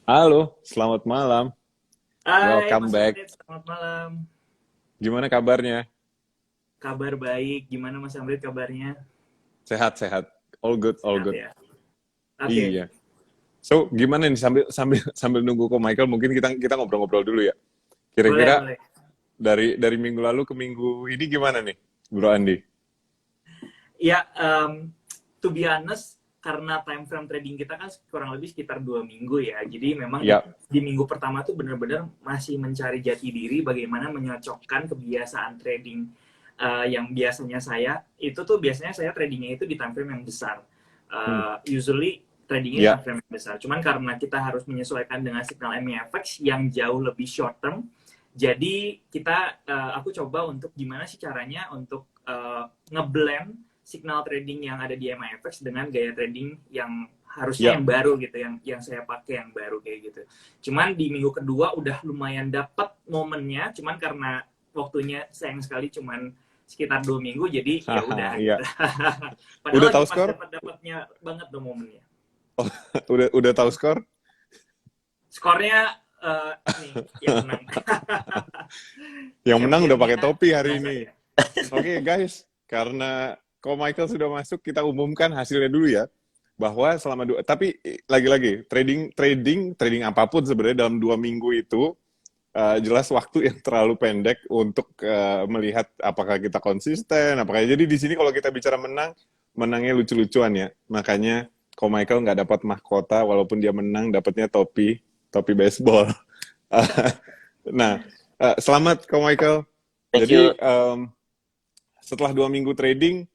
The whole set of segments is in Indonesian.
Halo, selamat malam. Hai Welcome Mas back. Amrit, selamat malam. Gimana kabarnya? Kabar baik, gimana Mas Amrit kabarnya? Sehat-sehat. All good, all Sehat good. ya? Oke, Iya. So, gimana nih sambil sambil sambil nunggu kok Michael, mungkin kita ngobrol-ngobrol dulu ya. boleh Kira-kira boleh. dari minggu lalu ke minggu ini gimana nih, Bro Andi? Ya, to be honest, karena time frame trading kita kan kurang lebih sekitar 2 minggu ya. Jadi memang di, Ya, di minggu pertama tuh benar-benar masih mencari jati diri bagaimana menyocokkan kebiasaan trading yang biasanya saya tradingnya itu di time frame yang besar. hmm, Usually tradingnya di time ya, frame yang besar. Cuman karena kita harus menyesuaikan dengan signal MEFX yang jauh lebih short term, jadi aku coba untuk gimana sih caranya untuk ngeblend signal trading yang ada di MIFX dengan gaya trading yang harusnya ya. yang baru gitu, yang saya pakai yang baru kayak gitu. Cuman di minggu kedua udah lumayan dapat momennya, cuman karena waktunya sayang sekali cuman sekitar 2 minggu, jadi ya udah Haha, gitu. iya. Padahal Udah lagi tahu pas skor? dapat-dapatnya banget tuh momennya. Udah tahu skor? Skornya nih yang menang. Yang menang udah Championnya pakai topi tinggal hari ini. saya. Oke, guys, karena kok Michael sudah masuk, kita umumkan hasilnya dulu ya. Bahwa selama tapi lagi-lagi trading apapun sebenarnya dalam 2 minggu itu jelas waktu yang terlalu pendek untuk melihat apakah kita konsisten, apakah jadi di sini kalau kita bicara menangnya lucu-lucuan ya. Makanya kok Michael nggak dapat mahkota walaupun dia menang dapatnya topi baseball. Nah, selamat kok Michael. Thank you. Jadi setelah 2 minggu trading,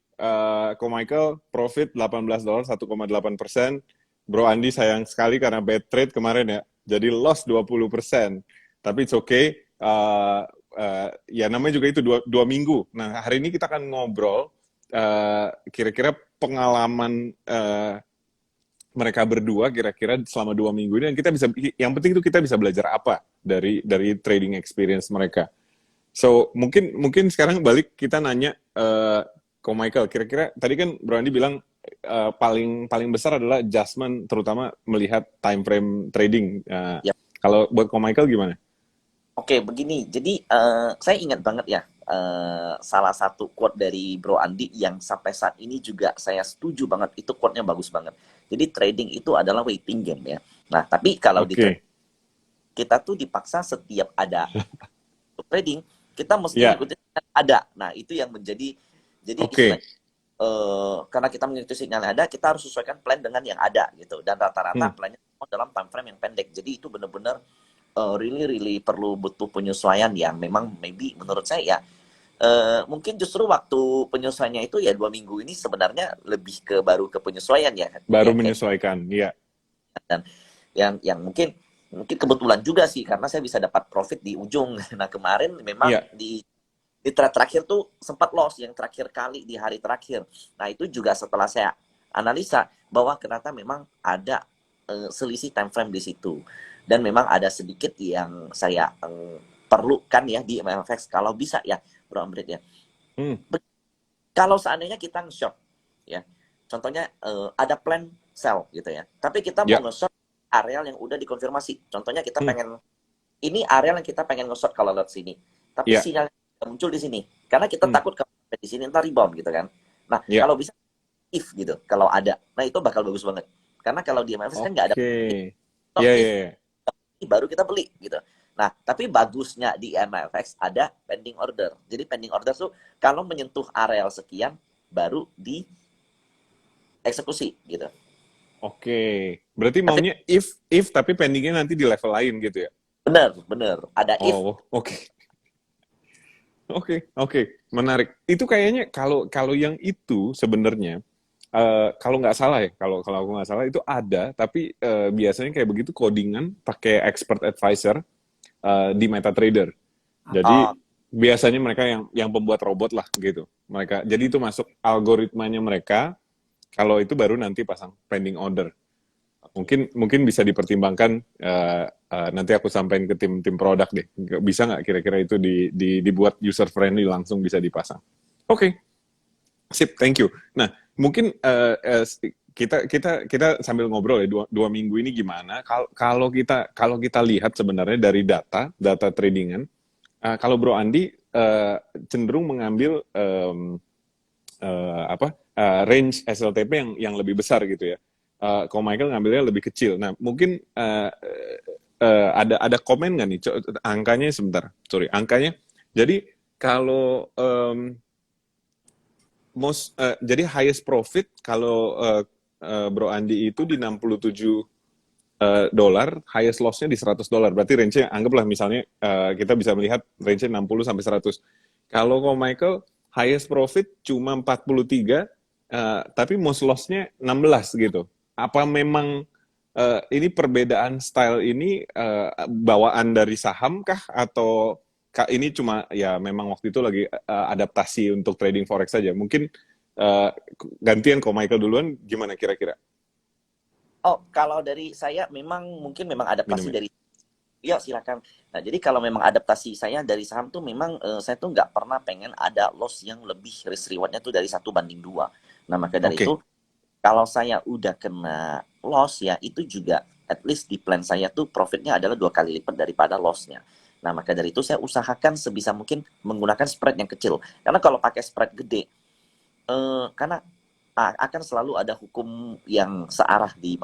Ko Michael profit $18, 1,8%. Bro Andi sayang sekali karena bad trade kemarin ya, jadi loss 20%. Tapi it's okay. Ya namanya juga itu dua minggu. Nah hari ini kita akan ngobrol kira-kira pengalaman mereka berdua kira-kira selama 2 minggu ini, dan kita bisa, yang penting itu kita bisa belajar apa dari trading experience mereka. So mungkin sekarang balik kita nanya ke Michael. Kira-kira tadi kan Bro Andi bilang paling paling besar adalah adjustment, terutama melihat time frame trading. Ya, Kalau buat Ko Michael gimana? oke begini. Jadi saya ingat banget ya salah satu quote dari Bro Andi yang sampai saat ini juga saya setuju banget. Itu quote-nya bagus banget. Jadi trading itu adalah waiting game ya. Nah, tapi kalau di trading Oke, kita tuh dipaksa setiap ada trading kita mesti ya, ngikutin yang ada. Nah, itu yang jadi oke. istilahnya karena kita mengikuti sinyal yang ada, kita harus sesuaikan plan dengan yang ada gitu. Dan rata-rata Hmm, plannya semua dalam time frame yang pendek. Jadi itu benar-benar really really perlu butuh penyesuaian yang memang maybe menurut saya ya mungkin justru waktu penyesuaiannya itu ya 2 minggu ini sebenarnya lebih ke baru ke penyesuaian ya baru ya kayak menyesuaikan. Ya, dan yang mungkin mungkin kebetulan juga sih karena saya bisa dapat profit di ujung. Nah kemarin memang iya. di trade terakhir tuh sempat loss yang terakhir kali di hari terakhir. Nah itu juga setelah saya analisa bahwa ternyata memang ada selisih time frame di situ dan memang ada sedikit yang saya perlukan ya di MFX kalau bisa ya Bro Amrit ya. Hmm, Kalau seandainya kita nge-short ya, contohnya ada plan sell gitu ya, tapi kita mau ya. nge-short areal yang udah dikonfirmasi. Contohnya kita Hmm, pengen ini areal yang kita pengen nge-short kalau lewat sini, tapi ya. sinyal muncul di sini karena kita Hmm, takut kalau di sini ntar rebound gitu kan. Nah ya. kalau bisa if gitu kalau ada, nah itu bakal bagus banget karena kalau di MFS kan nggak ada Oke. so Ya, if ya, ya. baru kita beli gitu. Nah, tapi bagusnya di MFX ada pending order. Jadi pending order tuh kalau menyentuh areal sekian baru dieksekusi gitu. Oke. Berarti Nanti maunya if tapi pendingnya nanti di level lain gitu ya? bener, bener. Ada if. Oh, oke. Oke, oke, menarik. Itu kayaknya kalau kalau yang itu sebenarnya kalau nggak salah ya, kalau aku nggak salah itu ada, tapi biasanya kayak begitu codingan pakai expert advisor di MetaTrader. Oh, Jadi biasanya mereka yang pembuat robot lah gitu. Mereka, jadi itu masuk algoritmanya mereka. Kalau itu baru nanti pasang pending order. Mungkin mungkin bisa dipertimbangkan, nanti aku sampaikan ke tim produk deh. Bisa nggak kira-kira itu dibuat user friendly langsung bisa dipasang. Oke, sip, thank you. Nah, mungkin kita sambil ngobrol ya dua minggu ini gimana. Kalau kita lihat sebenarnya dari data tradingan, kalau Bro Andi cenderung mengambil range SLTP yang lebih besar gitu ya. Kalau Michael ngambilnya lebih kecil. Nah, mungkin ada komen nggak nih? Angkanya sebentar, sorry, angkanya. Jadi kalau jadi highest profit kalau Bro Andi itu di 67 dolar, highest loss-nya di $100. Berarti range-nya anggaplah misalnya kita bisa melihat range-nya 60 sampai 100. Kalau Michael highest profit cuma 43, tapi most loss-nya 16 gitu. Apa memang ini perbedaan style ini bawaan dari saham kah atau ini cuma ya memang waktu itu lagi adaptasi untuk trading forex saja? Mungkin gantian kok Michael duluan, gimana kira-kira? Oh, kalau dari saya mungkin memang adaptasi dari ya silakan. Nah, jadi kalau memang adaptasi saya dari saham tuh memang saya tuh nggak pernah pengen ada loss yang lebih risk rewardnya tuh dari 1:2. Nah, maka dari itu kalau saya udah kena loss ya itu juga at least di plan saya tuh profitnya adalah 2 kali lipat daripada lossnya. Nah, maka dari itu saya usahakan sebisa mungkin menggunakan spread yang kecil. Karena kalau pakai spread gede, karena akan selalu ada hukum yang searah di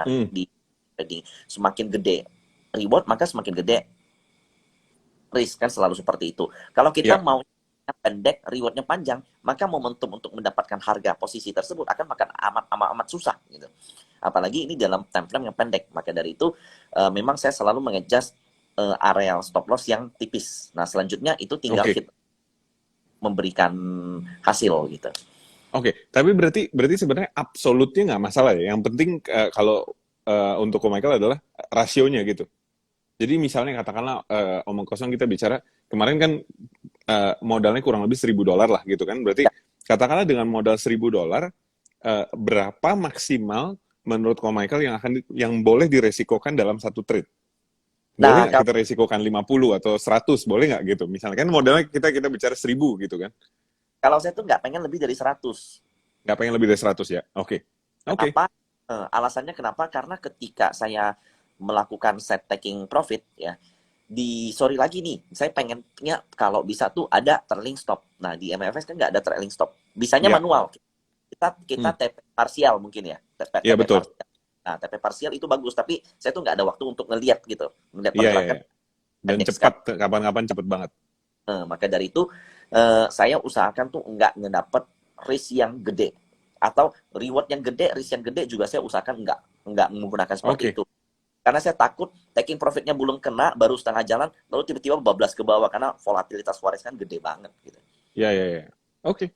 trading. Semakin gede reward, maka semakin gede risk, kan selalu seperti itu. Kalau kita mau pendek, rewardnya panjang, maka momentum untuk mendapatkan harga posisi tersebut akan makan amat susah gitu. Apalagi ini dalam time frame yang pendek. Maka dari itu memang saya selalu mengejas area stop loss yang tipis. Nah, selanjutnya itu tinggal kita memberikan hasil gitu. Oke, tapi berarti sebenarnya absolutnya nggak masalah ya. Yang penting kalau untuk Michael adalah rasionya gitu. Jadi misalnya katakanlah omong kosong kita bicara, kemarin kan modalnya kurang lebih $1.000 lah gitu kan. Berarti katakanlah dengan modal $1.000, berapa maksimal menurut Michael yang boleh diresikokan dalam satu trade? Boleh nggak kita resikokan 50 atau 100? Boleh nggak gitu? Misalnya kan modalnya kita bicara 1.000 gitu kan. Kalau saya tuh nggak pengen lebih dari 100. Nggak pengen lebih dari 100 ya? Oke. Kenapa? Alasannya kenapa? Karena ketika saya melakukan set taking profit ya, sorry lagi nih, saya pengennya kalau bisa tuh ada trailing stop. Nah, di MFS kan nggak ada trailing stop. Bisanya manual. Kita TP parsial mungkin ya. Iya, betul. Parsial. Nah, TP parsial itu bagus, tapi saya tuh nggak ada waktu untuk ngeliat gitu. Ngeliat pergerakan. Dan cepat, kapan-kapan cepet banget. Maka dari itu, saya usahakan tuh nggak ngedapet risk yang gede. Atau reward yang gede, risk yang gede juga saya usahakan nggak menggunakan seperti itu. Karena saya takut taking profitnya belum kena, baru setengah jalan, lalu tiba-tiba bablas ke bawah karena volatilitas forex kan gede banget gitu. Iya. Oke.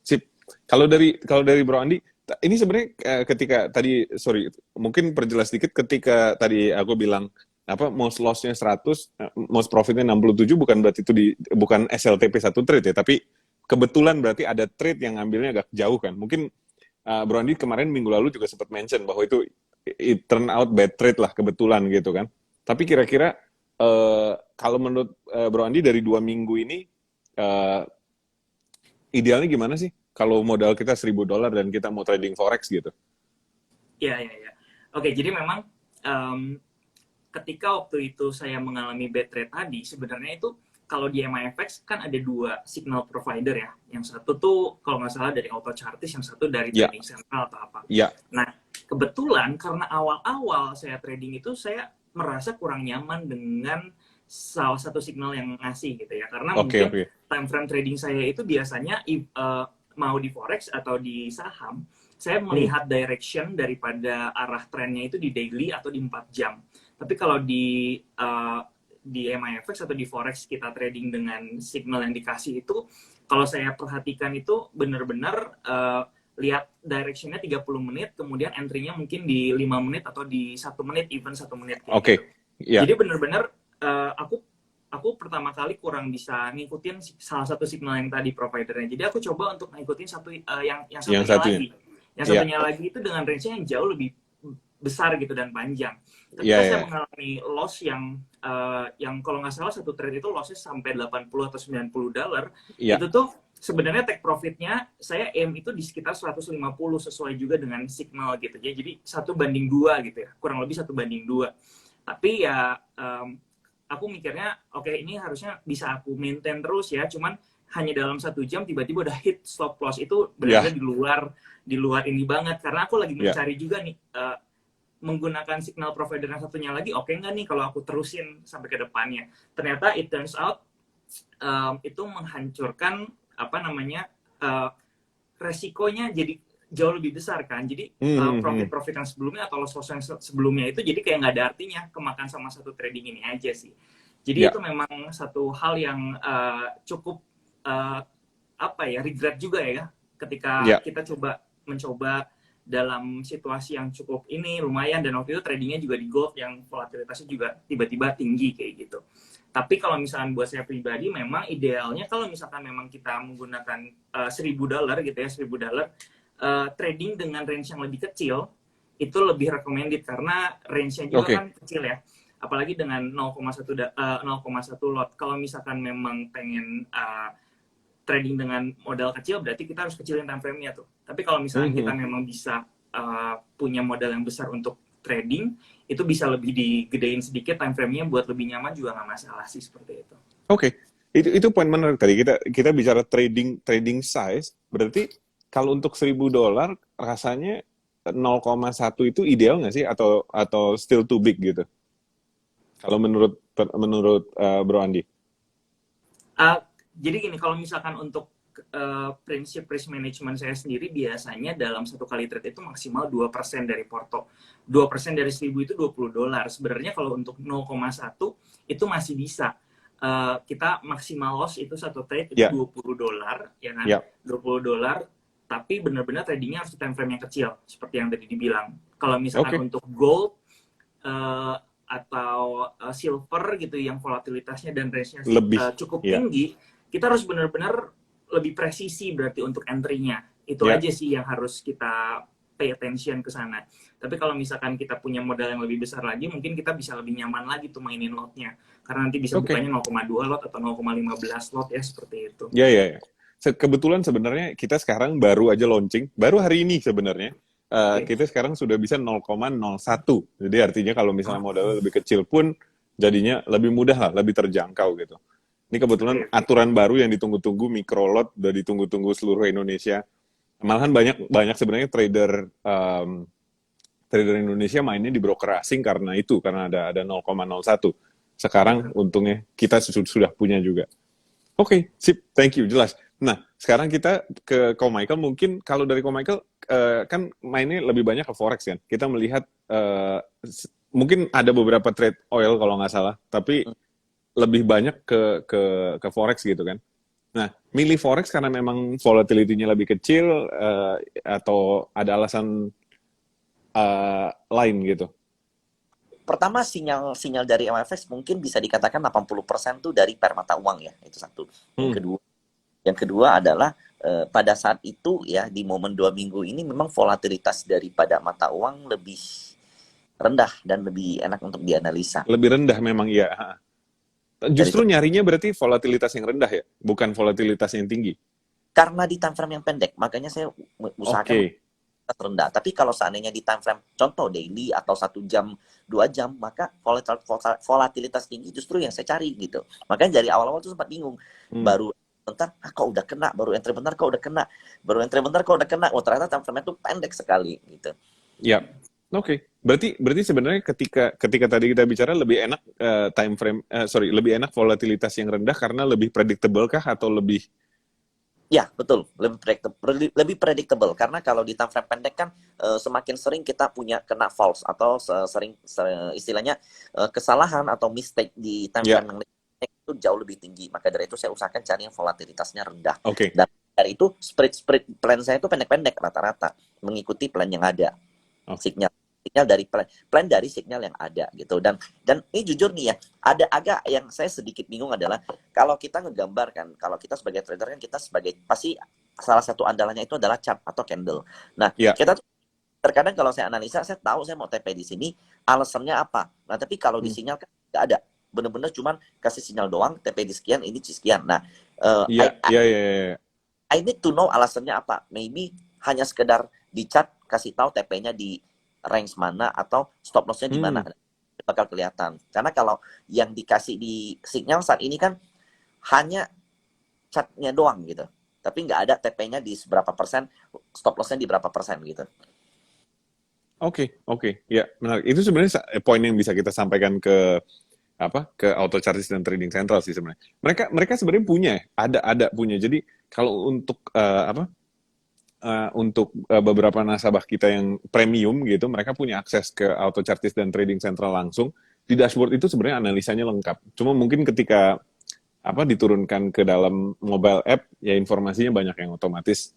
Sip. Kalau dari Bro Andi, ini sebenarnya ketika tadi, sorry, mungkin perjelas dikit ketika tadi aku bilang most loss-nya 100, most profit-nya 67, bukan berarti itu bukan SLTP satu trade ya, tapi kebetulan berarti ada trade yang ngambilnya agak jauh kan. Mungkin Bro Andi kemarin minggu lalu juga sempat mention bahwa itu it turn out bad trade lah, kebetulan gitu kan. Tapi kira-kira kalau menurut Bro Andi dari 2 minggu ini idealnya gimana sih kalau modal kita $1.000 dan kita mau trading forex gitu? Iya. Oke, jadi memang ketika waktu itu saya mengalami bad trade tadi, sebenarnya itu kalau di MIFX kan ada 2 signal provider ya. Yang satu tuh kalau nggak salah dari Auto Chartis, yang satu dari Trading Central atau apa. Nah, kebetulan karena awal-awal saya trading itu saya merasa kurang nyaman dengan salah satu signal yang ngasih gitu ya. Karena mungkin time frame trading saya itu biasanya mau di forex atau di saham, saya melihat direction daripada arah trennya itu di daily atau di 4 jam. Tapi kalau di MIFX atau di forex kita trading dengan signal yang dikasih itu, kalau saya perhatikan itu benar-benar lihat directionnya 30 menit, kemudian entry-nya mungkin di 5 menit atau di 1 menit, even 1 menit. Gitu. Jadi benar-benar aku pertama kali kurang bisa ngikutin salah satu signal yang tadi providernya. Jadi aku coba untuk ngikutin yang satunya lagi. Yang satunya lagi itu dengan range-nya yang jauh lebih besar gitu dan panjang. Ketika saya mengalami loss yang kalau nggak salah satu trade itu lossnya sampai $80 atau $90, itu tuh sebenarnya take profitnya saya aim itu di sekitar 150 sesuai juga dengan signal gitu ya. Jadi 1:2 gitu ya, kurang lebih 1:2. Tapi ya aku mikirnya oke, ini harusnya bisa aku maintain terus ya. Cuman hanya dalam 1 jam tiba-tiba udah hit stop loss, itu benar-benar di luar ini banget. Karena aku lagi mencari juga nih menggunakan signal provider yang satunya lagi, oke nggak nih kalau aku terusin sampai ke depannya. Ternyata it turns out itu menghancurkan resikonya jadi jauh lebih besar kan. Jadi profit yang sebelumnya atau loss yang sebelumnya itu jadi kayak nggak ada artinya, kemakan sama satu trading ini aja sih. Jadi itu memang satu hal yang cukup regret juga ya ketika kita mencoba dalam situasi yang cukup ini lumayan, dan waktu itu tradingnya juga di gold yang volatilitasnya juga tiba-tiba tinggi kayak gitu. Tapi kalau misalkan buat saya pribadi, memang idealnya kalau misalkan memang kita menggunakan $1.000 gitu ya, $1.000, trading dengan range yang lebih kecil, itu lebih recommended karena range-nya juga kan kecil ya. Apalagi dengan 0,1 lot. Kalau misalkan memang pengen trading dengan modal kecil, berarti kita harus kecilin time frame-nya tuh. Tapi kalau misalkan kita memang bisa punya modal yang besar untuk trading, itu bisa lebih digedein sedikit time frame-nya buat lebih nyaman juga nggak masalah sih, seperti itu. Oke. Itu poin menarik tadi. Kita bicara trading size, berarti kalau untuk $1.000 rasanya 0,1 itu ideal nggak sih, atau still too big gitu? Kalau menurut Bro Andi? Jadi gini, kalau misalkan untuk prinsip risk management saya sendiri, biasanya dalam satu kali trade itu maksimal 2% dari porto. 2% dari 1.000 itu $20. Sebenarnya kalau untuk 0,1 itu masih bisa. Kita maksimal loss itu satu trade itu $20, ya kan? $20, tapi benar-benar tradingnya harus di time frame yang kecil, seperti yang tadi dibilang. Kalau misalkan untuk gold atau silver gitu, yang volatilitasnya dan range-nya cukup tinggi, kita harus benar-benar lebih presisi berarti untuk entry-nya. Itu aja sih yang harus kita pay attention ke sana. Tapi kalau misalkan kita punya modal yang lebih besar lagi, mungkin kita bisa lebih nyaman lagi tuh mainin lot-nya. Karena nanti bisa bukanya 0,2 lot atau 0,15 lot ya, seperti itu. Ya. Kebetulan sebenarnya kita sekarang baru aja launching, baru hari ini sebenarnya. Kita sekarang sudah bisa 0,01. Jadi artinya kalau misalnya modalnya lebih kecil pun jadinya lebih mudah lah, lebih terjangkau gitu. Ini kebetulan aturan baru yang ditunggu-tunggu, microlot, udah ditunggu-tunggu seluruh Indonesia. Malahan banyak sebenarnya trader Indonesia mainnya di broker asing karena ada 0,01. Sekarang untungnya kita sudah punya juga. Oke, sip, thank you, jelas. Nah, sekarang kita ke Ko Michael. Mungkin kalau dari Ko Michael, kan mainnya lebih banyak ke forex kan. Kita melihat mungkin ada beberapa trade oil kalau nggak salah, tapi lebih banyak ke forex gitu kan. Nah, milih forex karena memang volatility-nya lebih kecil, atau ada alasan lain gitu? Pertama, sinyal dari MFX mungkin bisa dikatakan 80% tuh dari per mata uang ya, itu satu. Yang kedua adalah pada saat itu ya, di momen 2 minggu ini memang volatilitas daripada mata uang lebih rendah dan lebih enak untuk dianalisa. Lebih rendah memang, iya. Justru nyarinya berarti volatilitas yang rendah ya, bukan volatilitas yang tinggi. Karena di time frame yang pendek, makanya saya usahakan rendah. Tapi kalau seandainya di time frame contoh daily atau 1 jam, 2 jam, maka volatilitas tinggi justru yang saya cari gitu. Makanya dari awal-awal tuh sempat bingung. Baru bentar, kok udah kena, baru entry bentar kok udah kena, baru entry bentar kok udah kena. Oh, ternyata time frame itu pendek sekali gitu. Ya. Oke. Berarti sebenarnya ketika tadi kita bicara lebih enak lebih enak volatilitas yang rendah karena lebih predictable kah atau lebih? Ya, betul, lebih predictable karena kalau di time frame pendek kan semakin sering kita punya kena false atau sering istilahnya kesalahan atau mistake di time frame yang itu jauh lebih tinggi. Maka dari itu saya usahakan cari yang volatilitasnya rendah. Dan dari itu spread plan saya itu pendek-pendek rata-rata mengikuti plan yang ada. Signal dari plan dari signal yang ada gitu. Dan ini jujur nih ya, ada agak yang saya sedikit bingung adalah kalau kita ngegambarkan, kalau kita sebagai trader kan kita pasti salah satu andalannya itu adalah chart atau candle. Nah, kita terkadang kalau saya analisa, saya tahu saya mau TP di sini, alasannya apa. Nah, tapi kalau di sinyal kan nggak ada. Bener-bener cuman kasih sinyal doang, TP di sekian, ini sekian. Nah, I need to know alasannya apa. Maybe hanya sekedar di chat kasih tahu TP-nya di range mana atau stop loss-nya di mana. Bakal kelihatan. Karena kalau yang dikasih di signal saat ini kan hanya chat-nya doang gitu. Tapi nggak ada TP-nya di seberapa persen, stop loss-nya di berapa persen gitu. Oke, ya menarik. Itu sebenarnya poin yang bisa kita sampaikan ke Auto Chartis dan Trading Central sih sebenarnya. Mereka sebenarnya punya, ada punya. Jadi kalau untuk beberapa nasabah kita yang premium gitu, mereka punya akses ke Auto Chartis dan Trading Central langsung. Di dashboard itu sebenarnya analisanya lengkap. Cuma mungkin ketika diturunkan ke dalam mobile app, ya informasinya banyak yang otomatis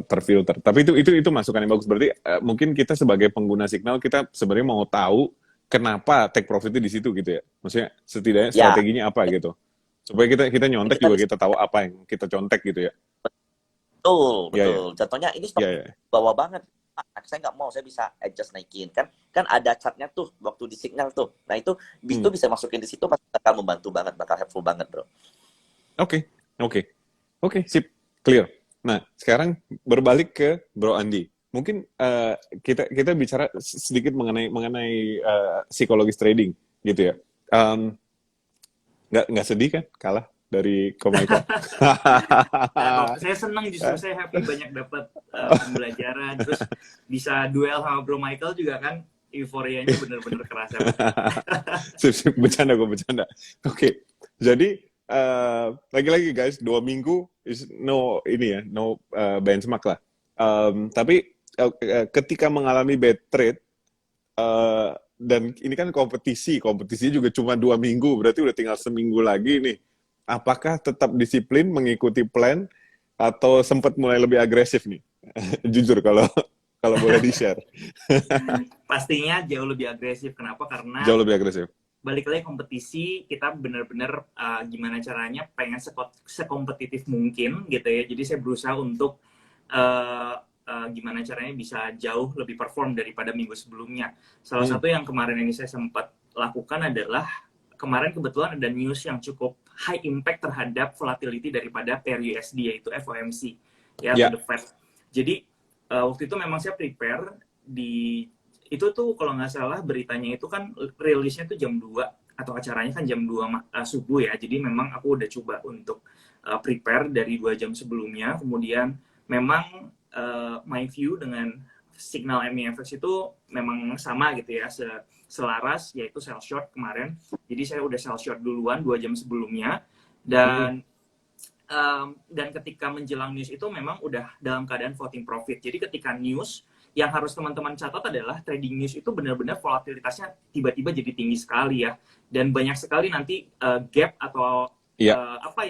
terfilter. Tapi itu masukan yang bagus. Berarti mungkin kita sebagai pengguna signal, kita sebenarnya mau tahu kenapa take profitnya di situ gitu ya. Maksudnya setidaknya strateginya apa gitu. Supaya kita nyontek juga kita tahu apa yang kita contek gitu ya. Betul. Ya. Contohnya ini stop bawah banget. Saya nggak mau, saya bisa adjust naikin. Kan ada chartnya tuh waktu di signal tuh. Nah itu bisa masukin di situ, bakal membantu banget, bakal helpful banget bro. Oke, sip, clear. Nah, sekarang berbalik ke Bro Andi. Mungkin kita bicara sedikit mengenai psikologis trading, gitu ya. Nggak sedih kan kalah dari Komaika? Saya senang, justru saya happy banyak dapat pembelajaran, terus bisa duel sama Bro Michael juga kan, euforianya bener-bener kerasa. Sip, bercanda. Oke, jadi lagi-lagi guys, 2 minggu is no benchmark lah. Tapi ketika mengalami bad trade dan ini kan kompetisi juga cuma 2 minggu, berarti udah tinggal seminggu lagi nih. Apakah tetap disiplin mengikuti plan atau sempat mulai lebih agresif nih? Jujur kalau boleh di-share. Pastinya jauh lebih agresif. Kenapa? Karena jauh lebih agresif. Balik lagi kompetisi, kita benar-benar gimana caranya pengen sekompetitif mungkin gitu ya. Jadi saya berusaha untuk gimana caranya bisa jauh lebih perform daripada minggu sebelumnya. Salah satu yang kemarin ini saya sempat lakukan adalah kemarin kebetulan ada news yang cukup high impact terhadap volatility daripada pair USD, yaitu FOMC ya, the Fed. Jadi waktu itu memang saya prepare itu tuh kalau nggak salah beritanya itu kan rilisnya tuh jam 2 atau acaranya kan jam 2 subuh ya. Jadi memang aku udah coba untuk prepare dari 2 jam sebelumnya. Kemudian memang my view dengan signal MEFX itu memang sama gitu ya, selaras, yaitu sell short kemarin. Jadi saya udah sell short duluan 2 jam sebelumnya. Dan ketika menjelang news itu memang udah dalam keadaan floating profit. Jadi ketika news, yang harus teman-teman catat adalah trading news itu benar-benar volatilitasnya tiba-tiba jadi tinggi sekali ya, dan banyak sekali nanti gap atau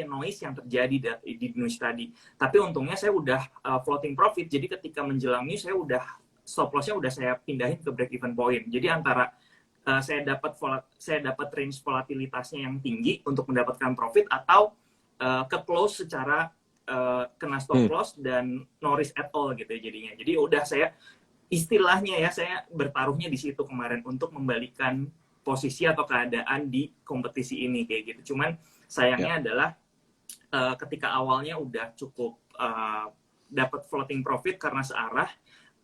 noise yang terjadi di news tadi. Tapi untungnya saya udah floating profit, jadi ketika menjelang news saya udah stop loss-nya udah saya pindahin ke break even point. Jadi antara saya dapat range volatilitasnya yang tinggi untuk mendapatkan profit, atau ke close secara kena stop loss dan no risk at all gitu ya jadinya. Jadi udah saya istilahnya ya, saya bertaruhnya di situ kemarin untuk membalikan posisi atau keadaan di kompetisi ini kayak gitu. Cuman sayangnya adalah ketika awalnya udah cukup dapat floating profit karena searah,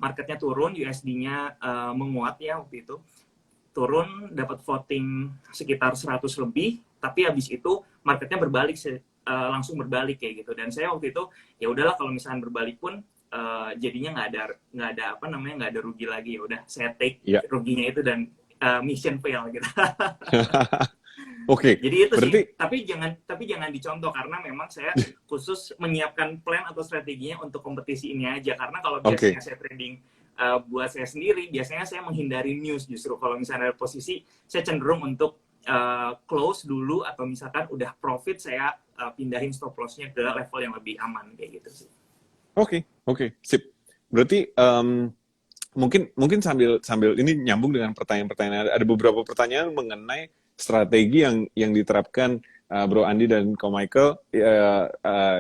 marketnya turun, USD-nya menguat ya waktu itu. Turun, dapat floating sekitar 100 lebih, tapi habis itu marketnya berbalik, langsung berbalik kayak gitu. Dan saya waktu itu ya udahlah, kalau misalnya berbalik pun jadinya nggak ada rugi lagi. Ya udah saya take ruginya itu dan mission fail gitu. Oke. Jadi itu berarti sih, tapi jangan dicontoh, karena memang saya khusus menyiapkan plan atau strateginya untuk kompetisi ini aja. Karena kalau biasanya saya trading buat saya sendiri, biasanya saya menghindari news. Justru kalau misalnya ada posisi, saya cenderung untuk close dulu, atau misalkan udah profit saya pindahin stop loss-nya ke level yang lebih aman kayak gitu sih. Oke, sip. Berarti mungkin sambil ini nyambung dengan pertanyaan-pertanyaan, ada beberapa pertanyaan mengenai strategi yang diterapkan Bro Andi dan Ko Michael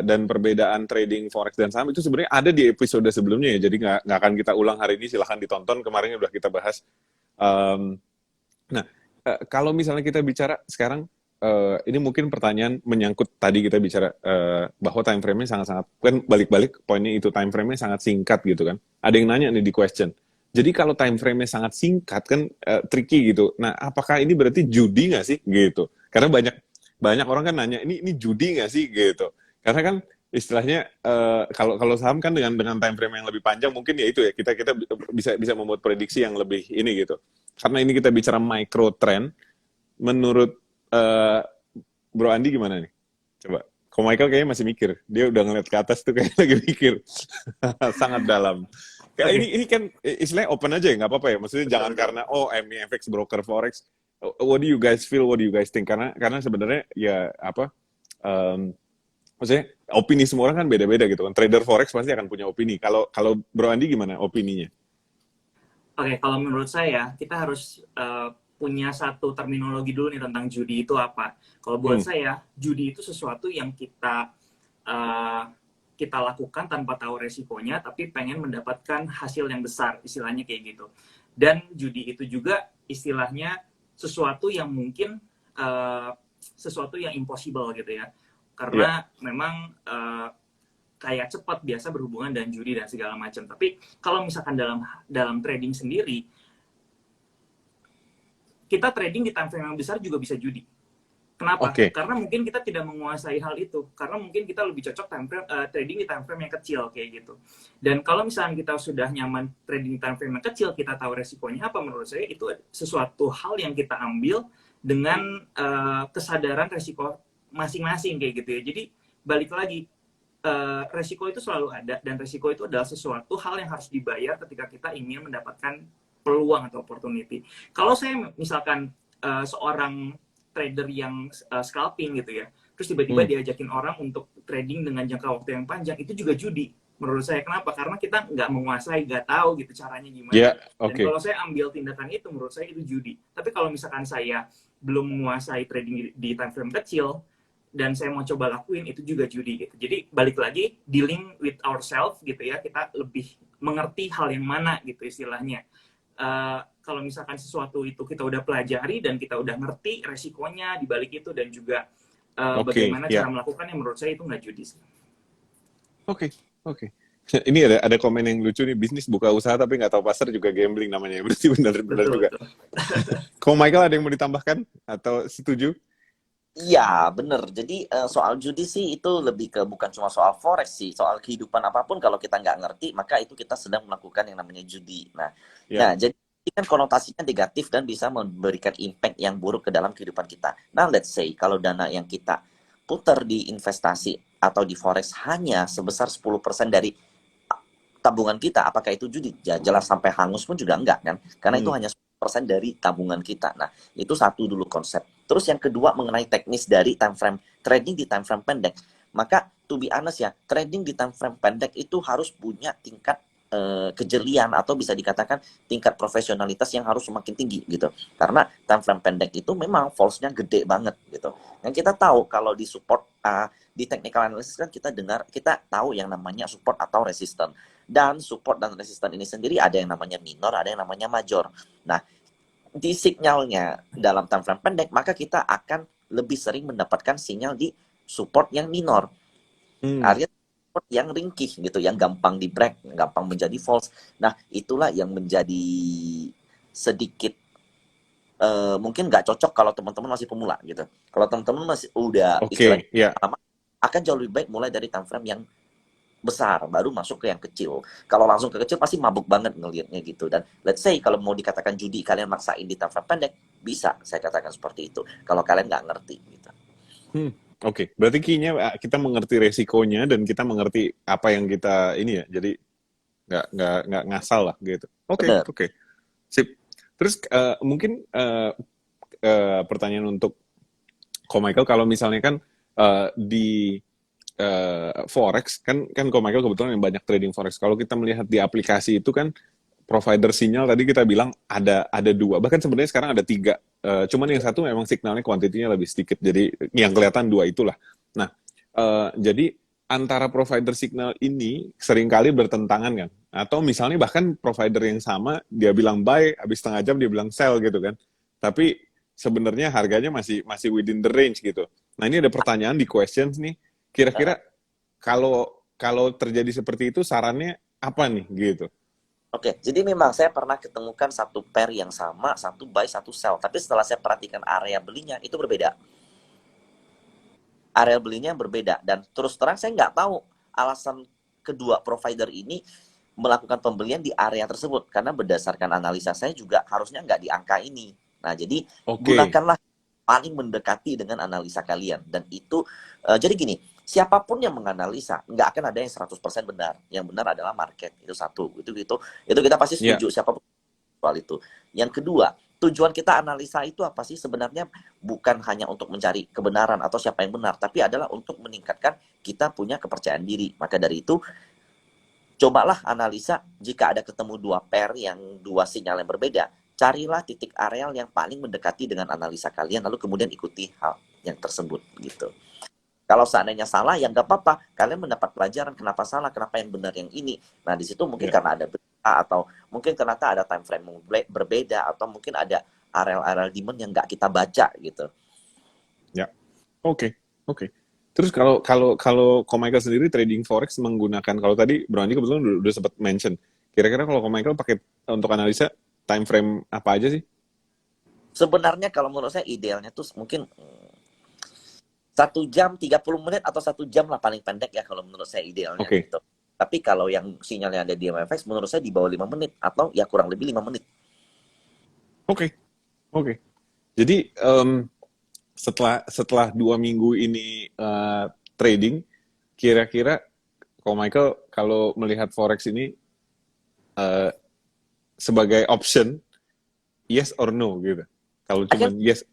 dan perbedaan trading forex dan saham itu sebenarnya ada di episode sebelumnya ya, jadi nggak akan kita ulang hari ini, silahkan ditonton, kemarin udah kita bahas. Nah, kalau misalnya kita bicara sekarang ini mungkin pertanyaan menyangkut tadi kita bicara bahwa time frame-nya sangat-sangat, kan balik-balik poinnya itu, time frame-nya sangat singkat gitu kan. Ada yang nanya nih di question. Jadi kalau time frame-nya sangat singkat kan tricky gitu. Nah, apakah ini berarti judi nggak sih gitu? Karena banyak orang kan nanya, ini judi nggak sih gitu? Karena kan istilahnya kalau saham kan dengan time frame yang lebih panjang mungkin ya itu ya kita bisa membuat prediksi yang lebih ini gitu. Karena ini kita bicara micro trend, menurut Bro Andi gimana nih? Coba. Ko Michael kayaknya masih mikir. Dia udah ngeliat ke atas tuh kayak lagi mikir. Sangat dalam. Kayak ini kan istilahnya open aja ya, nggak apa-apa ya. Maksudnya jangan karena MEFX broker forex. What do you guys feel? What do you guys think? Karena sebenarnya ya apa? Maksudnya opini semua orang kan beda-beda gitu kan. Trader forex pasti akan punya opini. Kalau Bro Andi gimana opininya? Oke, kalau menurut saya kita harus punya satu terminologi dulu nih tentang judi itu apa. Kalau buat saya, judi itu sesuatu yang kita lakukan tanpa tahu resikonya, tapi pengen mendapatkan hasil yang besar, istilahnya kayak gitu. Dan judi itu juga istilahnya sesuatu yang mungkin sesuatu yang impossible gitu ya. Karena memang kayak cepat biasa berhubungan dengan judi dan segala macam. Tapi kalau misalkan dalam trading sendiri, kita trading di time frame yang besar juga bisa judi. Kenapa? Karena mungkin kita tidak menguasai hal itu. Karena mungkin kita lebih cocok trading di time frame yang kecil kayak gitu. Dan kalau misalnya kita sudah nyaman trading di time frame yang kecil, kita tahu resikonya apa, menurut saya itu sesuatu hal yang kita ambil dengan kesadaran resiko masing-masing kayak gitu ya. Jadi balik lagi, resiko itu selalu ada, dan resiko itu adalah sesuatu hal yang harus dibayar ketika kita ingin mendapatkan peluang atau opportunity. Kalau saya misalkan seorang trader yang scalping gitu ya, terus tiba-tiba diajakin orang untuk trading dengan jangka waktu yang panjang, itu juga judi menurut saya. Kenapa? Karena kita nggak menguasai, nggak tahu gitu caranya gimana. Dan kalau saya ambil tindakan itu, menurut saya itu judi. Tapi kalau misalkan saya belum menguasai trading di time frame kecil, dan saya mau coba lakuin, itu juga judi gitu. Jadi balik lagi, dealing with ourselves gitu ya, kita lebih mengerti hal yang mana gitu istilahnya. Kalau misalkan sesuatu itu kita udah pelajari dan kita udah ngerti resikonya di balik itu, dan juga bagaimana cara melakukannya, menurut saya itu nggak judi sih. Oke. Ini ada komen yang lucu nih, bisnis buka usaha tapi nggak tahu pasar juga gambling namanya. Berarti benar juga. Ko Michael ada yang mau ditambahkan atau setuju? Iya, bener. Jadi soal judi sih itu lebih ke bukan cuma soal forex sih, soal kehidupan apapun kalau kita nggak ngerti, maka itu kita sedang melakukan yang namanya judi. Nah, jadi kan konotasinya negatif dan bisa memberikan impact yang buruk ke dalam kehidupan kita. Nah, let's say kalau dana yang kita putar di investasi atau di forex hanya sebesar 10% dari tabungan kita, apakah itu judi? Ya, jelas sampai hangus pun juga enggak kan? Karena itu hanya 10% dari tabungan kita. Nah, itu satu dulu konsep. Terus yang kedua mengenai teknis dari time frame trading di time frame pendek. Maka to be honest ya, trading di time frame pendek itu harus punya tingkat kejelian atau bisa dikatakan tingkat profesionalitas yang harus semakin tinggi gitu. Karena time frame pendek itu memang false-nya gede banget gitu. Yang kita tahu kalau di support di technical analysis kan kita tahu yang namanya support atau resistance. Dan support dan resistance ini sendiri ada yang namanya minor, ada yang namanya major. Nah, di sinyalnya dalam time frame pendek, maka kita akan lebih sering mendapatkan sinyal di support yang minor. Artinya support yang ringkih gitu, yang gampang di break, gampang menjadi false. Nah, itulah yang menjadi sedikit mungkin nggak cocok kalau teman-teman masih pemula gitu. Kalau teman-teman masih udah lama, akan jauh lebih baik mulai dari time frame yang besar, baru masuk ke yang kecil. Kalau langsung ke kecil pasti mabuk banget ngelihatnya gitu. Dan let's say kalau mau dikatakan judi, kalian maksain di time frame pendek, bisa saya katakan seperti itu. Kalau kalian nggak ngerti gitu. Berarti key-nya kita mengerti resikonya dan kita mengerti apa yang kita ini ya. Jadi nggak ngasal lah gitu. Oke. Sip. Terus mungkin pertanyaan untuk Ko Michael, kalau misalnya kan di forex kan Ko Michael kebetulan yang banyak trading forex. Kalau kita melihat di aplikasi itu kan provider sinyal tadi kita bilang ada 2, bahkan sebenarnya sekarang ada 3. Cuman yang satu memang signalnya kuantitinya lebih sedikit, jadi yang kelihatan 2 itulah. Nah, jadi antara provider signal ini seringkali bertentangan kan, atau misalnya bahkan provider yang sama dia bilang buy, habis setengah jam dia bilang sell gitu kan. Tapi sebenarnya harganya masih within the range gitu. Nah, ini ada pertanyaan di questions nih. Kira-kira kalau terjadi seperti itu sarannya apa nih gitu? Oke, jadi memang saya pernah ketemukan satu pair yang sama, satu buy, satu sell. Tapi setelah saya perhatikan area belinya, itu berbeda. Area belinya berbeda. Dan terus terang saya nggak tahu alasan kedua provider ini melakukan pembelian di area tersebut. Karena berdasarkan analisa saya juga harusnya nggak di angka ini. Nah, jadi gunakanlah paling mendekati dengan analisa kalian. Dan itu, jadi gini, siapapun yang menganalisa, nggak akan ada yang 100% benar. Yang benar adalah market. Itu satu. Itu kita pasti setuju, siapapun soal itu. Yang kedua, tujuan kita analisa itu apa sih? Sebenarnya bukan hanya untuk mencari kebenaran atau siapa yang benar, tapi adalah untuk meningkatkan kita punya kepercayaan diri. Maka dari itu, cobalah analisa jika ada ketemu dua pair yang dua sinyal yang berbeda. Carilah titik areal yang paling mendekati dengan analisa kalian, lalu kemudian ikuti hal yang tersebut gitu. Kalau seandainya salah, ya nggak apa-apa. Kalian mendapat pelajaran kenapa salah, kenapa yang benar yang ini. Nah, di situ mungkin karena ada berita, atau mungkin ternyata ada time frame berbeda, atau mungkin ada areal-areal demand yang nggak kita baca gitu. Ya, oke. Terus kalau Michael sendiri trading forex menggunakan, kalau tadi Bro Andi kebetulan udah sempat mention, kira-kira kalau Michael pakai untuk analisa time frame apa aja sih? Sebenarnya kalau menurut saya idealnya tuh mungkin 1 jam 30 menit atau 1 jam lah paling pendek ya kalau menurut saya idealnya gitu. Tapi kalau yang sinyalnya ada di MFX menurut saya di bawah 5 menit atau ya kurang lebih 5 menit. Oke. Jadi setelah 2 minggu ini trading, kira-kira Michael kalau melihat forex ini sebagai option yes or no gitu. Kalau cuma yes.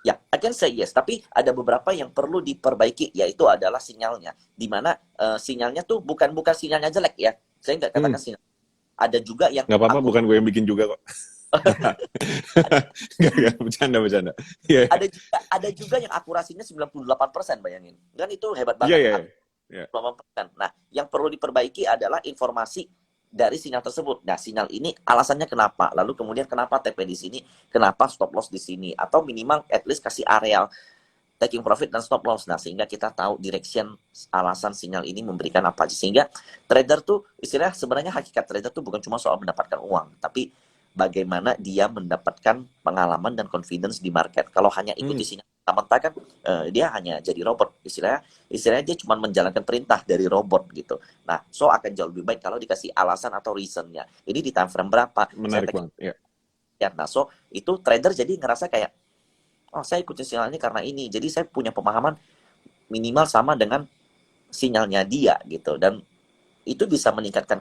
Ya, I can say yes. Tapi ada beberapa yang perlu diperbaiki, yaitu adalah sinyalnya. Di mana sinyalnya tuh bukan sinyalnya jelek ya. Saya nggak katakan sinyal. Ada juga yang... Nggak apa-apa, bukan gue yang bikin juga kok. Nggak, bercanda. Yeah. Ada juga yang akurasinya 98%, bayangin. Kan itu hebat banget. Yeah. 98%. Nah, yang perlu diperbaiki adalah informasi dari sinyal tersebut. Nah, sinyal ini alasannya kenapa? Lalu kemudian kenapa TP di sini? Kenapa stop loss di sini? Atau minimal at least kasih areal taking profit dan stop loss. Nah, sehingga kita tahu direction alasan sinyal ini memberikan apa aja. Sehingga trader tuh istilahnya sebenarnya hakikat trader tuh bukan cuma soal mendapatkan uang, tapi bagaimana dia mendapatkan pengalaman dan confidence di market. Kalau hanya ikuti sinyal mentah kan dia hanya jadi robot. Istilahnya dia cuma menjalankan perintah dari robot gitu. Nah, so akan jauh lebih baik kalau dikasih alasan atau reasonnya. Ini di time frame berapa? Menarik banget. Ya, nah, so itu trader jadi ngerasa kayak, oh saya ikutin sinyal ini karena ini. Jadi saya punya pemahaman minimal sama dengan sinyalnya dia gitu. Dan itu bisa meningkatkan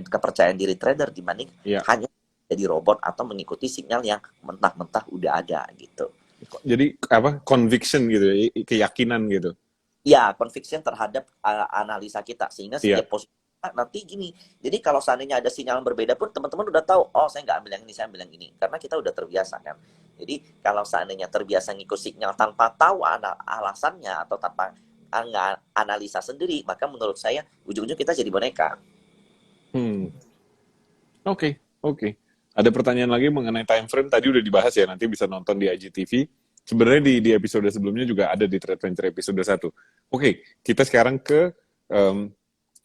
kepercayaan diri trader dibanding hanya jadi robot atau mengikuti sinyal yang mentah-mentah udah ada gitu. Jadi apa? Conviction gitu, keyakinan gitu. Ya, conviction terhadap analisa kita sehingga setiap posisi nanti gini. Jadi kalau seandainya ada sinyal yang berbeda pun teman-teman udah tahu, oh saya nggak ambil yang ini, saya ambil yang ini. Karena kita udah terbiasa kan. Jadi kalau seandainya terbiasa ngikut sinyal tanpa tahu alasannya atau tanpa analisa sendiri, maka menurut saya ujung-ujung kita jadi boneka. Oke. Ada pertanyaan lagi mengenai time frame, tadi udah dibahas ya, nanti bisa nonton di IGTV. Sebenarnya di episode sebelumnya juga ada di Trade Venture episode 1. Oke, kita sekarang ke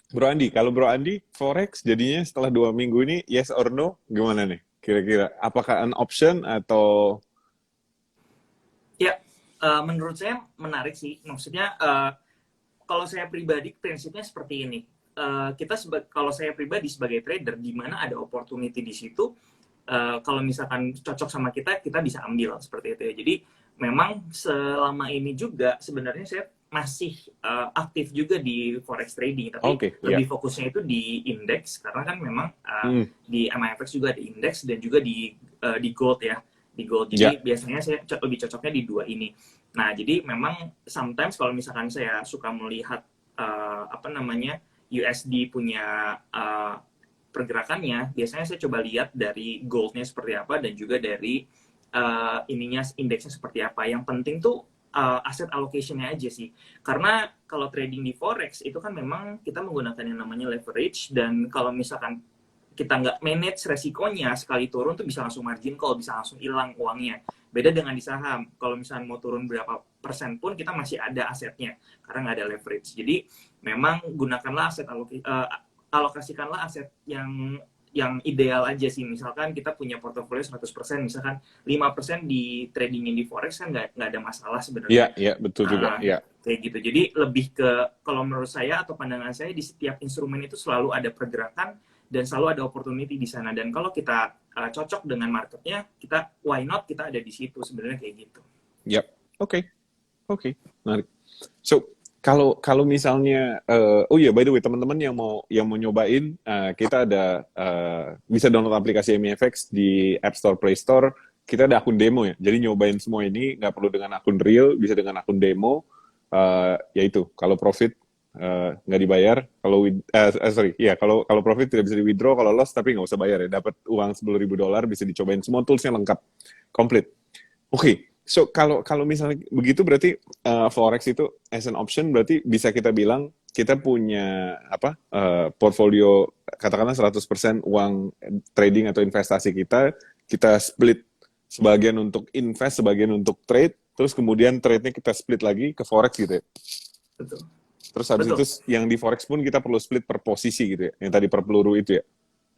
Bro Andi. Kalau Bro Andi, Forex jadinya setelah 2 minggu ini, yes or no, gimana nih? Kira-kira, apakah an option atau... Ya, menurut saya menarik sih. Maksudnya, kalau saya pribadi, prinsipnya seperti ini. Kalau saya pribadi sebagai trader, di mana ada opportunity di situ, kalau misalkan cocok sama kita bisa ambil seperti itu ya. Jadi memang selama ini juga sebenarnya saya masih aktif juga di forex trading, tapi lebih fokusnya itu di indeks karena kan memang di MIFX juga ada indeks dan juga di gold ya, di gold. Jadi biasanya saya lebih cocoknya di dua ini. Nah, jadi memang sometimes kalau misalkan saya suka melihat USD punya pergerakannya, biasanya saya coba lihat dari goldnya seperti apa dan juga dari indeksnya seperti apa. Yang penting tuh aset allocation-nya aja sih. Karena kalau trading di forex itu kan memang kita menggunakan yang namanya leverage, dan kalau misalkan kita nggak manage resikonya, sekali turun tuh bisa langsung margin call, bisa langsung hilang uangnya. Beda dengan di saham, kalau misalnya mau turun berapa persen pun kita masih ada asetnya karena nggak ada leverage. Jadi memang gunakanlah alokasikanlah aset yang ideal aja sih. Misalkan kita punya portofolio 100%, misalkan 5% di tradingin di forex kan nggak ada masalah sebenarnya. Iya, betul juga. Iya. Kayak gitu. Jadi lebih ke, kalau menurut saya atau pandangan saya, di setiap instrumen itu selalu ada pergerakan dan selalu ada opportunity di sana. Dan kalau kita cocok dengan marketnya, kita why not kita ada di situ sebenarnya kayak gitu. Yap. Oke. Menarik. So, kalau misalnya oh iya, by the way, teman-teman yang mau nyobain, kita ada bisa download aplikasi MEFX di App Store, Play Store. Kita ada akun demo ya. Jadi nyobain semua ini nggak perlu dengan akun real, bisa dengan akun demo. Yaitu kalau profit nggak dibayar, kalau profit tidak bisa di withdraw, kalau loss tapi nggak usah bayar ya. Dapat uang $10,000 bisa dicobain, semua toolsnya lengkap, komplit. Oke. So, kalau misalnya begitu berarti forex itu as an option, berarti bisa kita bilang kita punya portfolio katakanlah 100% uang trading atau investasi kita split sebagian untuk invest, sebagian untuk trade, terus kemudian trade-nya kita split lagi ke forex gitu ya. Betul. Terus habis itu yang di forex pun kita perlu split per posisi gitu ya, yang tadi per peluru itu ya.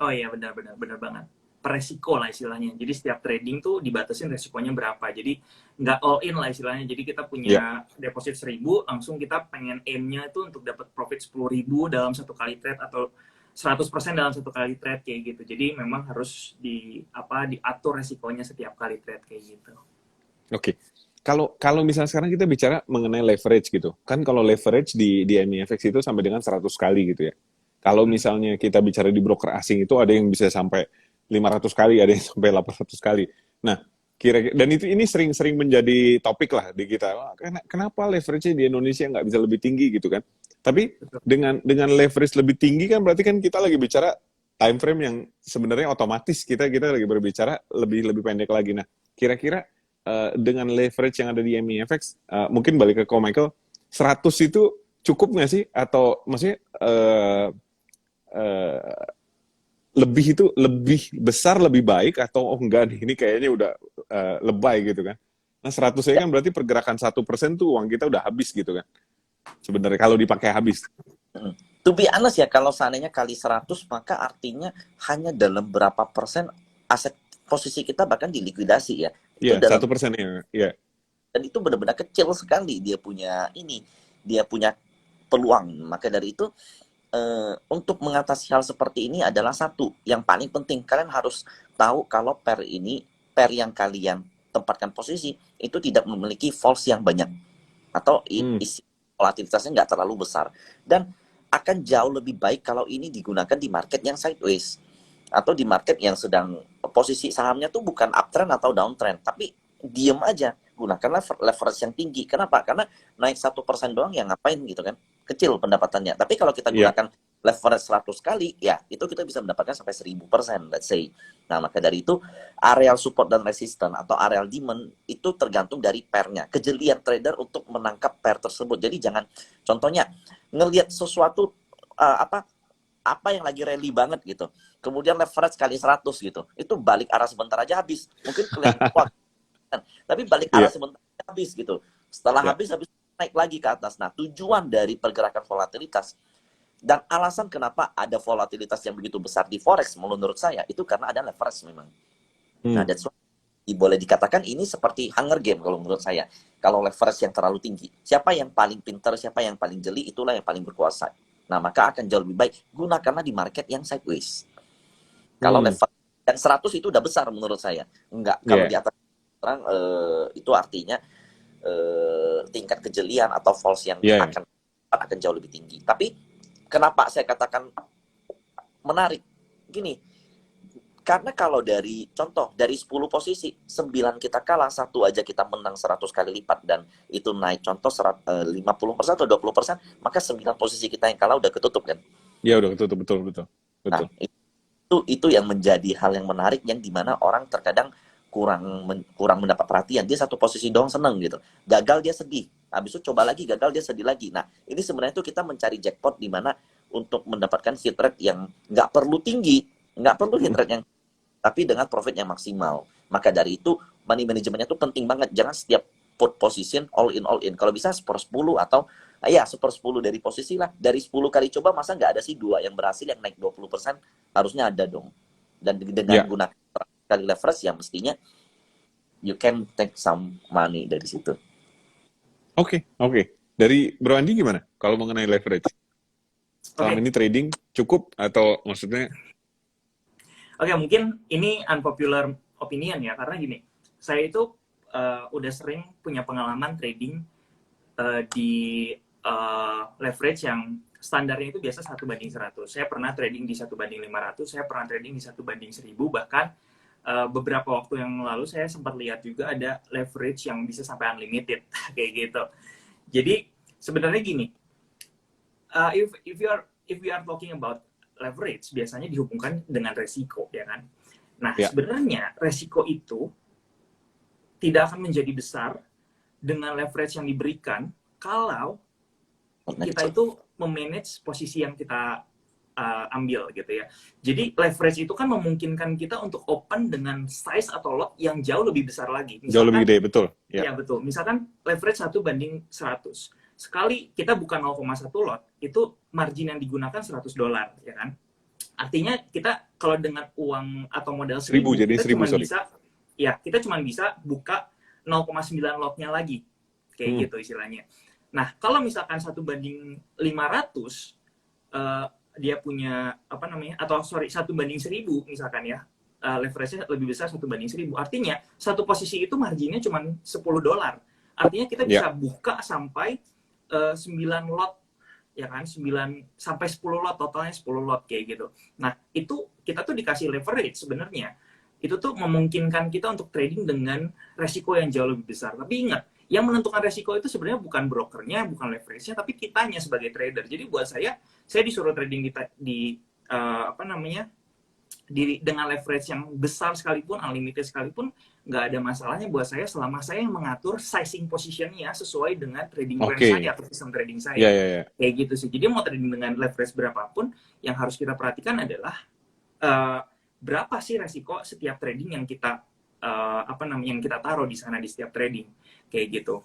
Oh iya, benar banget. Per resiko lah istilahnya. Jadi setiap trading tuh dibatasin resikonya berapa. Jadi nggak all in lah istilahnya. Jadi kita punya deposit 1.000, langsung kita pengen aim-nya itu untuk dapat profit 10.000 dalam satu kali trade atau 100% dalam satu kali trade kayak gitu. Jadi memang harus diatur resikonya setiap kali trade kayak gitu. Oke. Kalau misalnya sekarang kita bicara mengenai leverage gitu. Kan kalau leverage di MEFX itu sampai dengan 100 kali gitu ya. Kalau misalnya kita bicara di broker asing itu ada yang bisa sampai 500 kali, ada yang sampai 800 kali. Nah, kira-kira, dan ini sering menjadi topik lah di kita. Wah, kenapa leverage-nya di Indonesia nggak bisa lebih tinggi gitu kan? Tapi dengan leverage lebih tinggi kan berarti kan kita lagi bicara time frame yang sebenarnya otomatis kita lagi berbicara lebih pendek lagi. Nah, kira-kira dengan leverage yang ada di MEFX, mungkin balik ke Ko Michael, 100 itu cukup nggak sih? Atau maksudnya lebih besar lebih baik atau enggak nih, ini kayaknya udah lebay gitu kan. Nah 100 kan berarti pergerakan 1% tuh uang kita udah habis gitu kan. Sebenarnya kalau dipakai habis. To be honest ya, kalau seandainya kali 100 maka artinya hanya dalam berapa persen aset posisi kita bahkan dilikuidasi ya. Iya, 1% ya. Dan itu benar-benar kecil sekali dia punya peluang. Maka dari itu untuk mengatasi hal seperti ini adalah satu yang paling penting, kalian harus tahu kalau pair yang kalian tempatkan posisi itu tidak memiliki false yang banyak atau isi volatilitasnya nggak terlalu besar, dan akan jauh lebih baik kalau ini digunakan di market yang sideways atau di market yang sedang posisi sahamnya tuh bukan uptrend atau downtrend tapi diem aja. Gunakanlah leverage yang tinggi. Kenapa? Karena naik 1% doang ya ngapain gitu kan, kecil pendapatannya. Tapi kalau kita gunakan leverage 100 kali, ya itu kita bisa mendapatkan sampai 1000%, let's say. Nah, maka dari itu areal support dan resistance atau areal demand itu tergantung dari pairnya, kejelian trader untuk menangkap pair tersebut. Jadi jangan, contohnya ngelihat sesuatu apa yang lagi rally banget gitu, kemudian leverage kali 100 gitu, itu balik arah sebentar aja habis. Mungkin kelihatan kuat, tapi balik arah sebentar habis gitu. Setelah habis naik lagi ke atas. Nah, tujuan dari pergerakan volatilitas dan alasan kenapa ada volatilitas yang begitu besar di forex menurut saya itu karena ada leverage memang. Nah, that's why boleh dikatakan ini seperti Hunger Game kalau menurut saya. Kalau leverage yang terlalu tinggi, siapa yang paling pintar, siapa yang paling jeli, itulah yang paling berkuasa. Nah, maka akan jauh lebih baik gunakanlah di market yang sideways. Kalau leverage dan 100 itu udah besar menurut saya. Enggak, kalau di atas orang itu artinya tingkat kejelian atau false yang akan jauh lebih tinggi. Tapi kenapa saya katakan menarik? Gini, karena kalau dari contoh dari 10 posisi 9 kita kalah, 1 aja kita menang 100 kali lipat dan itu naik contoh 50% atau 20%, maka 9 posisi kita yang kalah udah ketutup kan? Iya, udah ketutup, betul. Nah, itu yang menjadi hal yang menarik yang dimana orang terkadang kurang mendapat perhatian. Dia satu posisi doang seneng gitu, gagal dia sedih, habis itu coba lagi gagal dia sedih lagi. Nah, ini sebenarnya itu kita mencari jackpot di mana untuk mendapatkan hit rate yang nggak perlu tinggi, nggak perlu hit rate yang tapi dengan profit yang maksimal. Maka dari itu money manajemennya itu penting banget. Jangan setiap put position all in. Kalau bisa 1/10 atau ya 1/10 dari posisi lah. Dari 10 kali coba masa nggak ada sih 2 yang berhasil yang naik 20%, harusnya ada dong. Dan dengan Ya, gunakan kali leverage yang mestinya you can take some money dari situ. oke. Dari Bro Andi gimana kalau mengenai leverage? Selama Oke, ini trading cukup atau maksudnya oke, mungkin ini unpopular opinion ya, karena gini, saya itu udah sering punya pengalaman trading di leverage yang standarnya itu biasa 1/100. Saya pernah trading di 1/500, saya pernah trading di 1/1000, bahkan beberapa waktu yang lalu saya sempat lihat juga ada leverage yang bisa sampai unlimited kayak gitu. Jadi sebenarnya gini, if we are talking about leverage, biasanya dihubungkan dengan resiko, ya kan? Nah, ya, sebenarnya resiko itu tidak akan menjadi besar dengan leverage yang diberikan kalau kita itu memanage posisi yang kita ambil gitu ya. Jadi leverage itu kan memungkinkan kita untuk open dengan size atau lot yang jauh lebih besar lagi. jauh lebih Misalkan, gede, betul. Ya, ya betul. Misalkan leverage 1/100. Sekali kita buka 0,1 lot, itu margin yang digunakan $100, ya kan? Artinya kita kalau dengan uang atau modal 1000 1000, jadi kita 1000, cuma sorry. bisa, ya kita cuma bisa buka 0,9 lotnya lagi, kayak Hmm. gitu istilahnya. Nah, kalau misalkan 1/500, dia punya apa namanya, atau sorry 1/1000 misalkan ya, leverage-nya lebih besar 1/1000. Artinya satu posisi itu marginnya cuma $10. Artinya kita bisa Ya, buka sampai 9 lot, ya kan, 9 sampai 10 lot, totalnya 10 lot kayak gitu. Nah, itu kita tuh dikasih leverage sebenarnya. Itu tuh memungkinkan kita untuk trading dengan resiko yang jauh lebih besar. Tapi ingat, yang menentukan resiko itu sebenarnya bukan brokernya, bukan leverage-nya, tapi kitanya sebagai trader. Jadi buat saya disuruh trading di apa namanya, dengan leverage yang besar sekalipun, unlimited sekalipun, nggak ada masalahnya buat saya selama saya yang mengatur sizing positionnya sesuai dengan trading plan oke. saya atau sistem trading Ya, saya. ya, ya. Kayak gitu sih. Jadi mau trading dengan leverage berapapun, yang harus kita perhatikan adalah uh, berapa sih resiko setiap trading yang kita apa namanya, yang kita taruh di sana di setiap trading. Kayak gitu.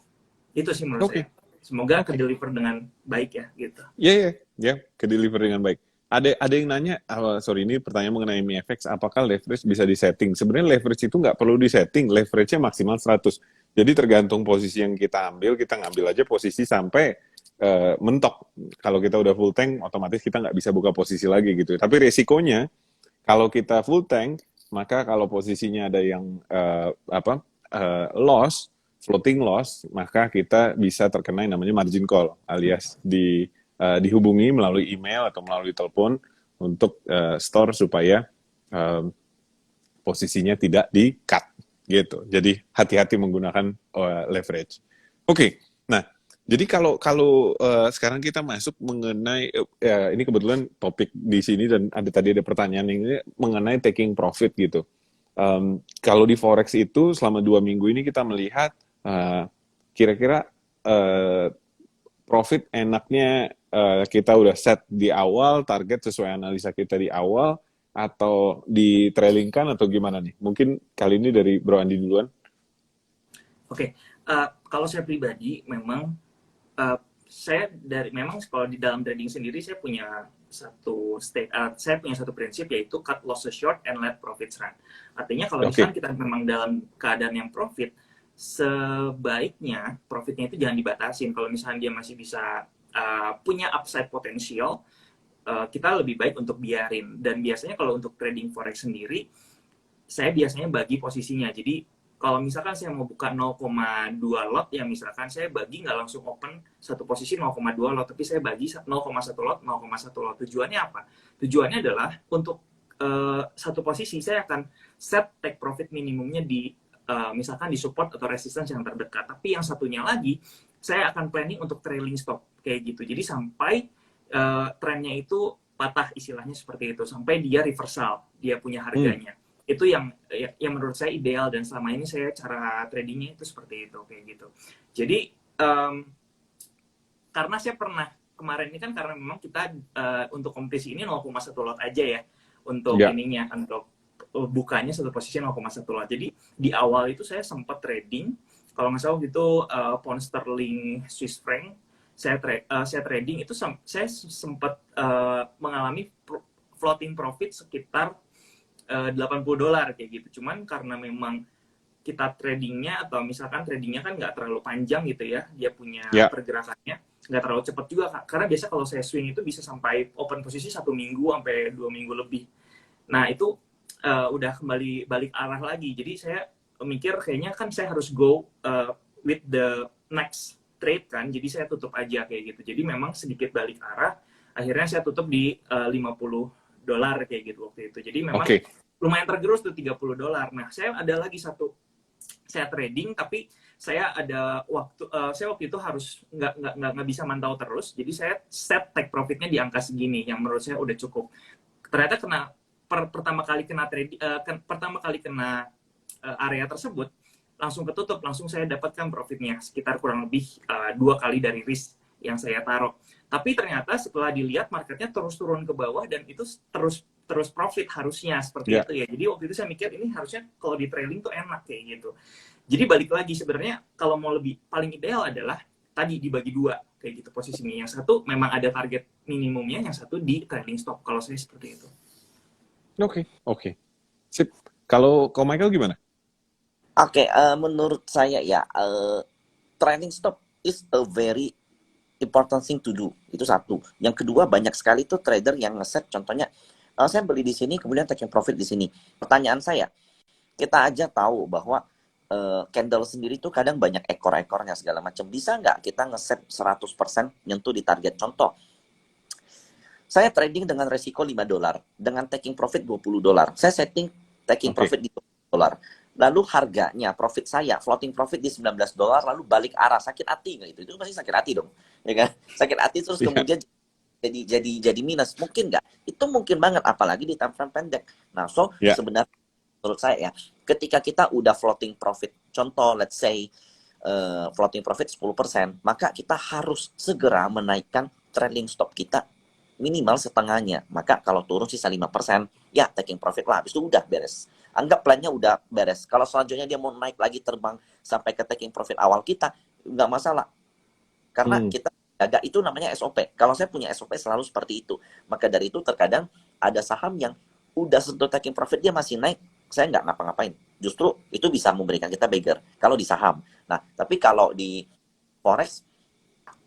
Itu sih menurut saya. Oke, Semoga oke. ke-deliver dengan baik ya gitu. Ya, ya, ya, ke deliver dengan baik. Ada yang nanya, sorry ini pertanyaan mengenai MiFX, apakah leverage bisa disetting? Sebenarnya leverage itu nggak perlu disetting, leverage-nya maksimal 100. Jadi tergantung posisi yang kita ambil, kita ngambil aja posisi sampai mentok. Kalau kita udah full tank, otomatis kita nggak bisa buka posisi lagi gitu. Tapi resikonya, kalau kita full tank, maka kalau posisinya ada yang loss, floating loss, maka kita bisa terkena yang namanya margin call, alias dihubungi melalui email atau melalui telepon untuk store supaya posisinya tidak di-cut gitu. Jadi hati-hati menggunakan leverage. Oke. Nah, jadi kalau sekarang kita masuk mengenai ini kebetulan topik di sini dan tadi ada pertanyaan ini mengenai taking profit gitu. Kalau di forex itu selama 2 minggu ini kita melihat kira-kira profit enaknya kita udah set di awal, target sesuai analisa kita di awal, atau di trailingkan atau gimana nih? Mungkin kali ini dari Bro Andi duluan. Oke, kalau saya pribadi memang memang kalau di dalam trading sendiri saya punya satu prinsip, yaitu cut losses short and let profits run. Artinya kalau misalkan kita memang dalam keadaan yang profit, sebaiknya profitnya itu jangan dibatasin. Kalau misalnya dia masih bisa punya upside potensial, kita lebih baik untuk biarin. Dan biasanya kalau untuk trading forex sendiri, saya biasanya bagi posisinya. Jadi kalau misalkan saya mau buka 0,2 lot, ya misalkan saya bagi nggak langsung open satu posisi 0,2 lot, tapi saya bagi 0,1 lot, 0,1 lot. Tujuannya apa? Tujuannya adalah untuk satu posisi saya akan set take profit minimumnya di misalkan di support atau resistance yang terdekat. Tapi yang satunya lagi, saya akan planning untuk trailing stop kayak gitu. Jadi sampai trennya itu patah, istilahnya seperti itu, sampai dia reversal, dia punya harganya. Itu yang menurut saya ideal, dan selama ini saya cara tradingnya itu seperti itu kayak gitu. Jadi karena saya pernah kemarin ini kan, karena memang kita untuk kompetisi ini 0,1 lot aja ya untuk ininya, untuk bukanya satu posisi 0,1 lot. Jadi di awal itu saya sempat trading, kalau nggak salah itu pound sterling Swiss franc, saya trading itu saya sempat mengalami floating profit sekitar $80 kayak gitu. Cuman karena memang kita tradingnya atau misalkan tradingnya kan nggak terlalu panjang gitu ya, dia punya pergerakannya nggak terlalu cepat juga, Kak. Karena biasa kalau saya swing itu bisa sampai open posisi 1 minggu sampai 2 minggu lebih. Nah itu udah kembali balik arah lagi. Jadi saya mikir kayaknya kan saya harus go with the next trade kan. Jadi saya tutup aja kayak gitu. Jadi memang sedikit balik arah. Akhirnya saya tutup di $50 kayak gitu waktu itu. Jadi memang lumayan tergerus tuh $30. Nah saya ada lagi saya trading tapi saya ada saya waktu itu harus nggak bisa mantau terus, jadi saya set take profitnya di angka segini yang menurut saya udah cukup. Ternyata pertama kali kena area tersebut langsung ketutup, langsung saya dapatkan profitnya sekitar kurang lebih 2 kali dari risk yang saya taruh. Tapi ternyata setelah dilihat marketnya terus turun ke bawah dan itu terus profit harusnya seperti itu ya. Jadi waktu itu saya mikir ini harusnya kalau di trailing tuh enak kayak gitu. Jadi balik lagi sebenarnya kalau mau lebih paling ideal adalah tadi dibagi 2 kayak gitu posisinya. Yang satu memang ada target minimumnya, yang satu di trailing stop. Kalau saya seperti itu. Oke. Sip. Kalau Michael gimana? Oke, menurut saya ya trailing stop is a very important thing to do. Itu satu. Yang kedua, banyak sekali tuh trader yang ngeset, contohnya saya beli di sini kemudian taking profit di sini. Pertanyaan saya, kita aja tahu bahwa candle sendiri tuh kadang banyak ekor-ekornya segala macam. Bisa nggak kita ngeset 100% nyentuh di target? Contoh, saya trading dengan resiko $5, dengan taking profit $20. Saya setting taking profit di $20. Lalu harganya, profit saya, floating profit di $19, lalu balik arah. Sakit hati nggak itu? Itu pasti sakit hati dong. Ya kan? Sakit hati terus kemudian jadi minus. Mungkin nggak? Itu mungkin banget, apalagi di time frame pendek. Nah, sebenarnya menurut saya ya, ketika kita udah floating profit, contoh let's say floating profit 10%, maka kita harus segera menaikkan trailing stop kita minimal setengahnya. Maka kalau turun sisa 5%, ya taking profit lah, habis itu udah beres. Anggap plannya udah beres. Kalau selanjutnya dia mau naik lagi terbang sampai ke taking profit awal kita, nggak masalah. Karena kita jaga, itu namanya SOP. Kalau saya punya SOP selalu seperti itu. Maka dari itu terkadang ada saham yang udah sentuh taking profit, dia masih naik, saya nggak ngapa-ngapain. Justru itu bisa memberikan kita beggar kalau di saham. Nah, tapi kalau di forex,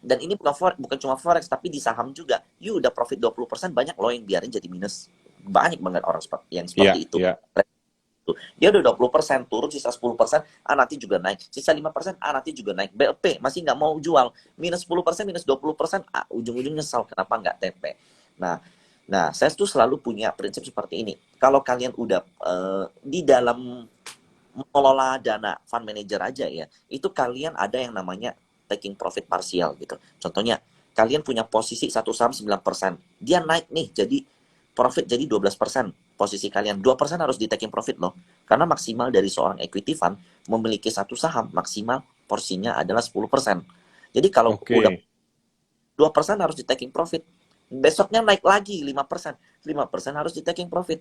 dan ini bukan cuma forex, tapi di saham juga, you udah profit 20%, banyak loh yang biarin jadi minus. Banyak banget orang yang seperti itu. Dia udah 20%, turun sisa 10%, nanti juga naik. Sisa 5%, nanti juga naik. BLP masih nggak mau jual. Minus 10%, minus 20%, ujung-ujung nyesal kenapa nggak TP. Nah, saya tuh selalu punya prinsip seperti ini. Kalau kalian udah di dalam mengelola dana fund manager aja ya, itu kalian ada yang namanya taking profit parsial gitu. Contohnya, kalian punya posisi satu saham 9%. Dia naik nih, jadi profit jadi 12%. Posisi kalian 2% harus di taking profit loh. Karena maksimal dari seorang equity fund memiliki satu saham, maksimal porsinya adalah 10%. Jadi kalau udah 2% harus di taking profit. Besoknya naik lagi 5%. 5% harus di taking profit.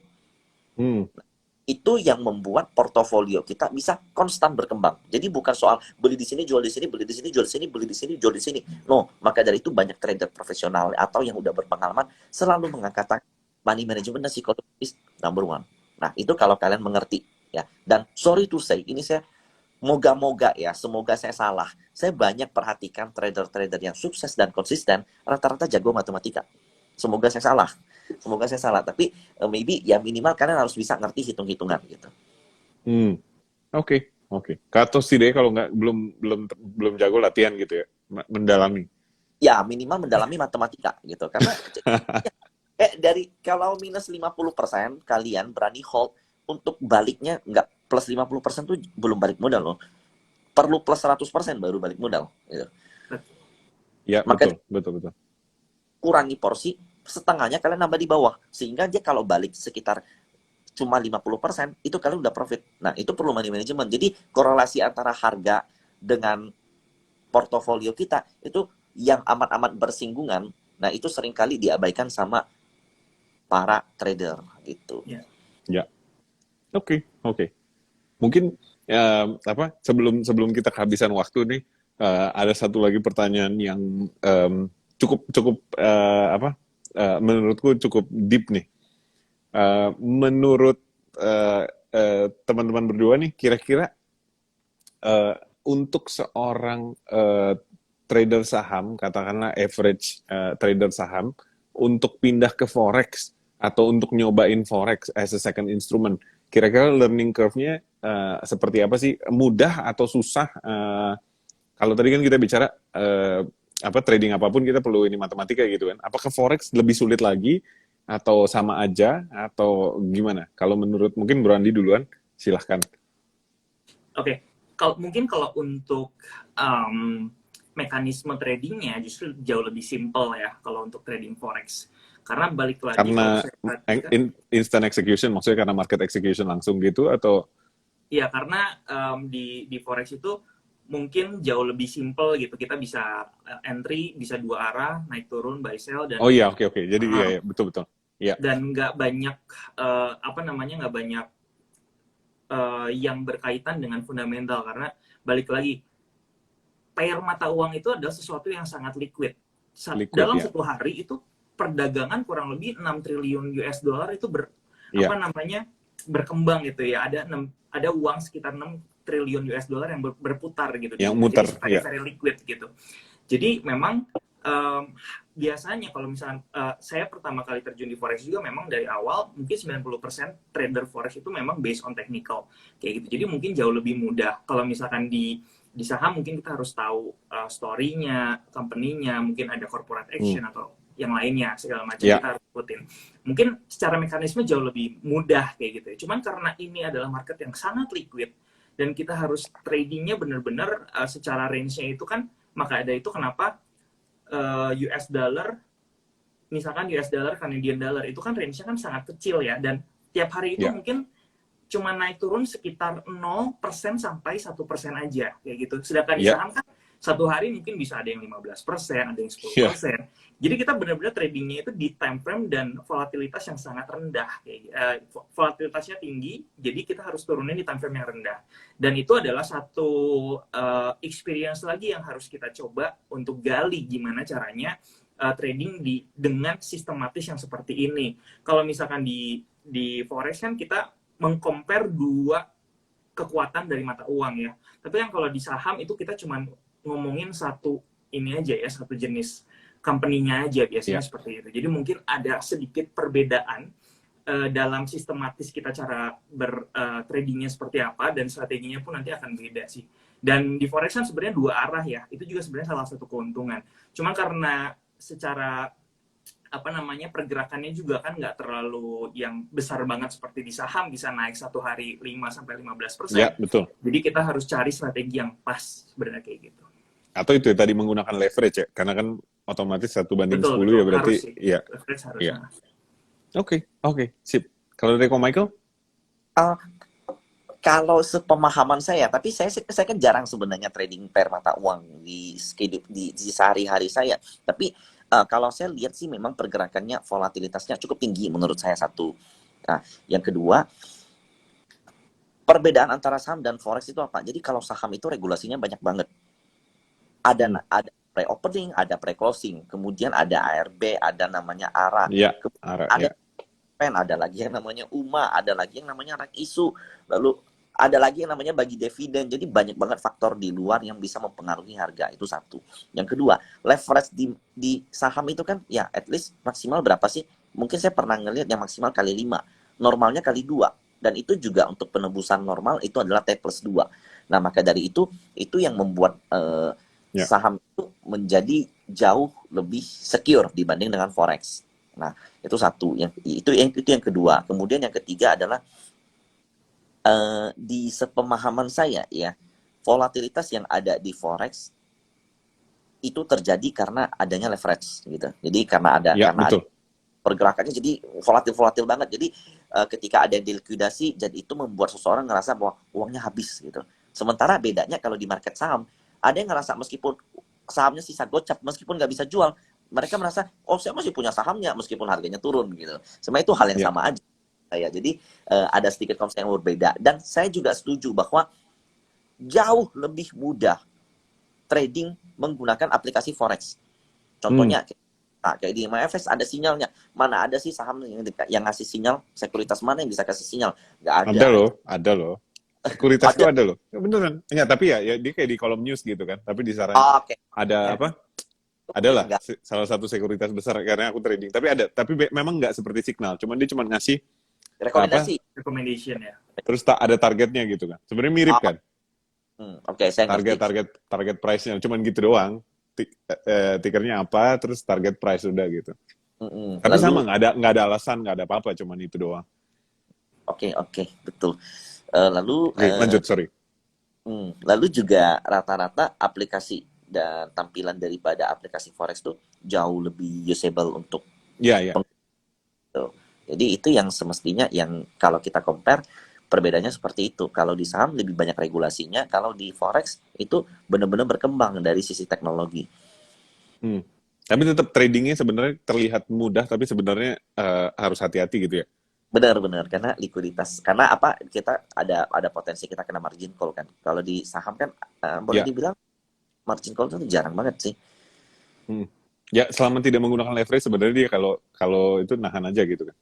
Itu yang membuat portofolio kita bisa konstan berkembang. Jadi bukan soal beli di sini, jual di sini, beli di sini, jual di sini, beli di sini, jual di sini. No, maka dari itu banyak trader profesional atau yang udah berpengalaman selalu mengatakan money management dan psikologi is number one. Nah, itu kalau kalian mengerti ya. Dan sorry to say, ini saya moga-moga ya, semoga saya salah. Saya banyak perhatikan trader-trader yang sukses dan konsisten, rata-rata jago matematika. Semoga saya salah. Tapi maybe ya minimal kalian harus bisa ngerti hitung-hitungan gitu. Oke. Katos sih deh kalau nggak belum jago latihan gitu ya, mendalami. Ya minimal mendalami matematika gitu. Karena dari kalau minus 50% kalian berani hold, untuk baliknya nggak plus 50% tuh belum balik modal loh. Perlu plus 100% baru balik modal gitu. Ya, maka betul. Kurangi porsi, setengahnya kalian nambah di bawah. Sehingga dia kalau balik sekitar cuma 50%, itu kalian udah profit. Nah, itu perlu money management. Jadi, korelasi antara harga dengan portofolio kita, itu yang amat-amat bersinggungan. Nah, itu seringkali diabaikan sama para trader gitu. Ya. Oke, oke. Mungkin sebelum kita kehabisan waktu nih, ada satu lagi pertanyaan yang cukup cukup menurutku cukup deep nih. Menurut teman-teman berdua nih, kira-kira eh, untuk seorang trader saham, katakanlah average trader saham, untuk pindah ke forex atau untuk nyobain forex as a second instrument, kira-kira learning curve-nya seperti apa sih? Mudah atau susah? Kalau tadi kan kita bicara trading apapun kita perlu ini matematika gitu kan. Apakah forex lebih sulit lagi atau sama aja atau gimana? Kalau menurut mungkin Bro Andi duluan, silahkan. Oke, kalau untuk mekanisme tradingnya justru jauh lebih simpel ya kalau untuk trading forex. Karena balik lagi Karena kalau saya perhatikan, instant execution, maksudnya karena market execution langsung gitu atau? ya karena di forex itu mungkin jauh lebih simpel gitu. Kita bisa entry bisa dua arah, naik turun, buy sell Oh dan iya, oke, oke. Jadi iya, uh, iya, betul, betul. Iya, dan nggak banyak nggak banyak yang berkaitan dengan fundamental karena balik lagi pair mata uang itu adalah sesuatu yang sangat liquid. liquid Dalam ya. satu hari itu perdagangan kurang lebih 6 triliun US dollar itu Iya, berkembang gitu ya. Ada uang sekitar 6 triliun US dollar yang berputar gitu. yang Jadi muter, very ya. very liquid gitu. Jadi memang biasanya kalau misalnya saya pertama kali terjun di forex juga memang dari awal mungkin 90% trader forex itu memang based on technical kayak gitu. Jadi mungkin jauh lebih mudah. Kalau misalkan di saham mungkin kita harus tahu story-nya, company-nya, mungkin ada corporate Hmm, action atau yang lainnya segala macam ya, kita harus ikutin. Mungkin secara mekanisme jauh lebih mudah kayak gitu ya. Cuman karena ini adalah market yang sangat liquid dan kita harus tradingnya benar-benar secara range-nya itu kan, maka ada itu kenapa US dollar, misalkan US dollar, Canadian dollar itu kan range-nya kan sangat kecil ya, dan tiap hari itu ya, mungkin cuma naik turun sekitar 0% sampai 1% aja kayak gitu. Sedangkan di ya, saham kan satu hari mungkin bisa ada yang 15%, ada yang ya. 10%. Jadi kita benar-benar tradingnya itu di time frame dan volatilitas yang sangat rendah. Volatilitasnya tinggi, jadi kita harus turunin di time frame yang rendah. Dan itu adalah satu experience lagi yang harus kita coba untuk gali gimana caranya trading dengan sistematis yang seperti ini. Kalau misalkan di forex kan kita mengcompare dua kekuatan dari mata uang ya. Tapi yang kalau di saham itu kita cuma ngomongin satu ini aja ya, satu jenis company-nya aja biasanya Ya. seperti itu. Jadi mungkin ada sedikit perbedaan dalam sistematis kita cara tradingnya seperti apa dan strateginya pun nanti akan beda sih. Dan di forex kan sebenarnya dua arah ya. Itu juga sebenarnya salah satu keuntungan. Cuma karena secara pergerakannya juga kan nggak terlalu yang besar banget seperti di saham, bisa naik satu hari 5-15%. Ya, betul. Jadi kita harus cari strategi yang pas sebenarnya kayak gitu. Atau itu ya, tadi menggunakan leverage ya, karena kan otomatis 1/10 Betul, ya berarti. harus sih. Iya, Leverage harus. iya. Oke, sip. Kalau dari Ko Michael? Kalau sepemahaman saya, tapi saya kan jarang sebenarnya trading pair mata uang di sehari-hari saya. Tapi kalau saya lihat sih memang pergerakannya, volatilitasnya cukup tinggi menurut saya satu. Nah, yang kedua, perbedaan antara saham dan forex itu apa? Jadi kalau saham itu regulasinya banyak banget. Ada pre-opening, ada pre-closing, kemudian ada ARB, ada namanya ARA, Iya, ada PEN, ada lagi yang namanya UMA, ada lagi yang namanya rak isu, lalu ada lagi yang namanya bagi dividen. Jadi banyak banget faktor di luar yang bisa mempengaruhi harga. Itu satu. Yang kedua, leverage di saham itu kan ya at least maksimal berapa sih? Mungkin saya pernah ngelihat yang maksimal kali 5, normalnya kali 2. Dan itu juga untuk penebusan normal itu adalah T+2. Nah, maka dari itu yang membuat saham itu menjadi jauh lebih secure dibanding dengan forex. Nah, itu satu. Itu yang kedua. Kemudian yang ketiga adalah di sepemahaman saya ya, volatilitas yang ada di forex itu terjadi karena adanya leverage gitu. Jadi karena ada pergerakannya jadi volatil banget. Jadi ketika ada dilikuidasi, jadi itu membuat seseorang ngerasa bahwa uangnya habis gitu. Sementara bedanya kalau di market saham, ada yang ngerasa meskipun sahamnya sisa gocap, meskipun nggak bisa jual, mereka merasa, oh saya masih punya sahamnya meskipun harganya turun gitu. Sebenarnya itu hal yang sama aja. saya. Jadi ada sedikit konsep yang berbeda. Dan saya juga setuju bahwa jauh lebih mudah trading menggunakan aplikasi forex. Contohnya, kayak di MFS ada sinyalnya. Mana ada sih saham yang ngasih sinyal? Sekuritas mana yang bisa kasih sinyal? Nggak ada. Ada loh. Sekuritas tuh ada loh. Ya, beneran. Enggak, tapi ya dia kayak di kolom news gitu kan. Tapi di saran Oke. ada apa? Adalah salah satu sekuritas besar karena aku trading. Tapi memang nggak seperti Signal. Cuman dia cuma ngasih Rekomendasi. Recommendation ya. terus ada targetnya gitu kan. Sebenarnya mirip kan. Oke, saya ngerti. Target price-nya cuman gitu doang. Tikernya apa, terus target price udah gitu. Tapi sama nggak ada alasan, nggak ada apa-apa, cuman itu doang. Oke, betul. Lalu lanjut, sorry. Lalu juga rata-rata aplikasi dan tampilan daripada aplikasi forex itu jauh lebih usable untuk Jadi itu yang semestinya yang kalau kita compare perbedaannya seperti itu. Kalau di saham lebih banyak regulasinya, kalau di forex itu benar-benar berkembang dari sisi teknologi. Tapi tetap tradingnya sebenarnya terlihat mudah, tapi sebenarnya harus hati-hati gitu ya. Benar-benar karena likuiditas. Karena apa? Kita ada potensi kita kena margin call kan. Kalau di saham kan boleh dibilang margin call itu jarang banget sih. Ya, selama tidak menggunakan leverage sebenarnya dia kalau itu nahan aja gitu kan.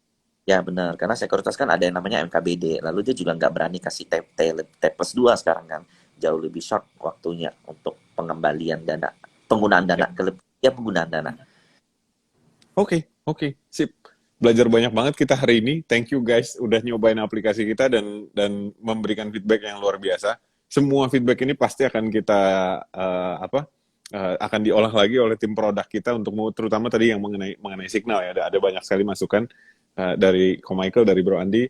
Ya benar, karena sekuritas kan ada yang namanya MKBD, lalu dia juga nggak berani kasih T+2 sekarang kan, jauh lebih short waktunya untuk pengembalian dana, penggunaan dana, penggunaan dana. Oke, sip. Belajar banyak banget kita hari ini. Thank you guys udah nyobain aplikasi kita dan memberikan feedback yang luar biasa. Semua feedback ini pasti akan kita akan diolah lagi oleh tim produk kita untuk terutama tadi yang mengenai Signal ya. Ada banyak sekali masukan dari Ko Michael, dari Bro Andi.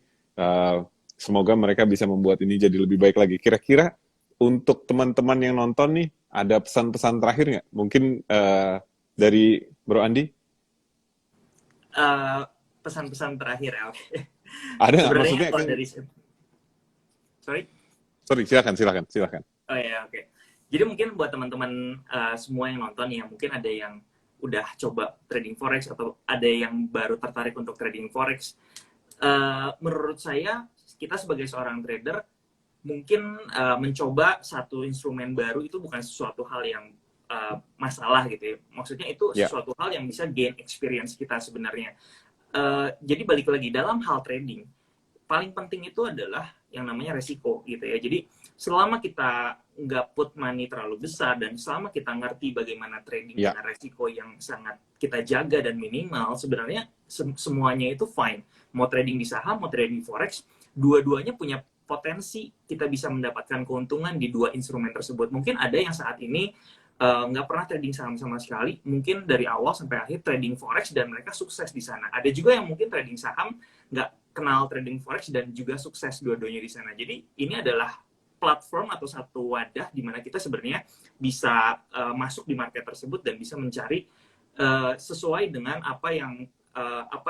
Semoga mereka bisa membuat ini jadi lebih baik lagi. Kira-kira untuk teman-teman yang nonton nih, ada pesan-pesan terakhir nggak? Mungkin dari Bro Andi? Pesan-pesan terakhir ya, oke. Ada nggak? Sebenarnya Maksudnya kalau kan... dari... Sorry, silakan. Oh ya, oke. Jadi mungkin buat teman-teman semua yang nonton ya, mungkin ada yang udah coba trading forex atau ada yang baru tertarik untuk trading forex. Menurut saya kita sebagai seorang trader mungkin mencoba satu instrumen baru itu bukan sesuatu hal yang masalah gitu ya. Maksudnya itu sesuatu hal yang bisa gain experience kita sebenarnya. Jadi balik lagi dalam hal trading paling penting itu adalah yang namanya resiko gitu ya. Jadi selama kita nggak put money terlalu besar dan selama kita ngerti bagaimana trading dengan resiko yang sangat kita jaga dan minimal, sebenarnya semuanya itu fine. Mau trading di saham, mau trading di forex, dua-duanya punya potensi kita bisa mendapatkan keuntungan di dua instrumen tersebut. Mungkin ada yang saat ini nggak pernah trading saham sama sekali, mungkin dari awal sampai akhir trading forex dan mereka sukses di sana. Ada juga yang mungkin trading saham nggak kenal trading forex dan juga sukses dua-duanya di sana. Jadi ini adalah platform atau satu wadah di mana kita sebenarnya bisa masuk di market tersebut dan bisa mencari sesuai dengan apa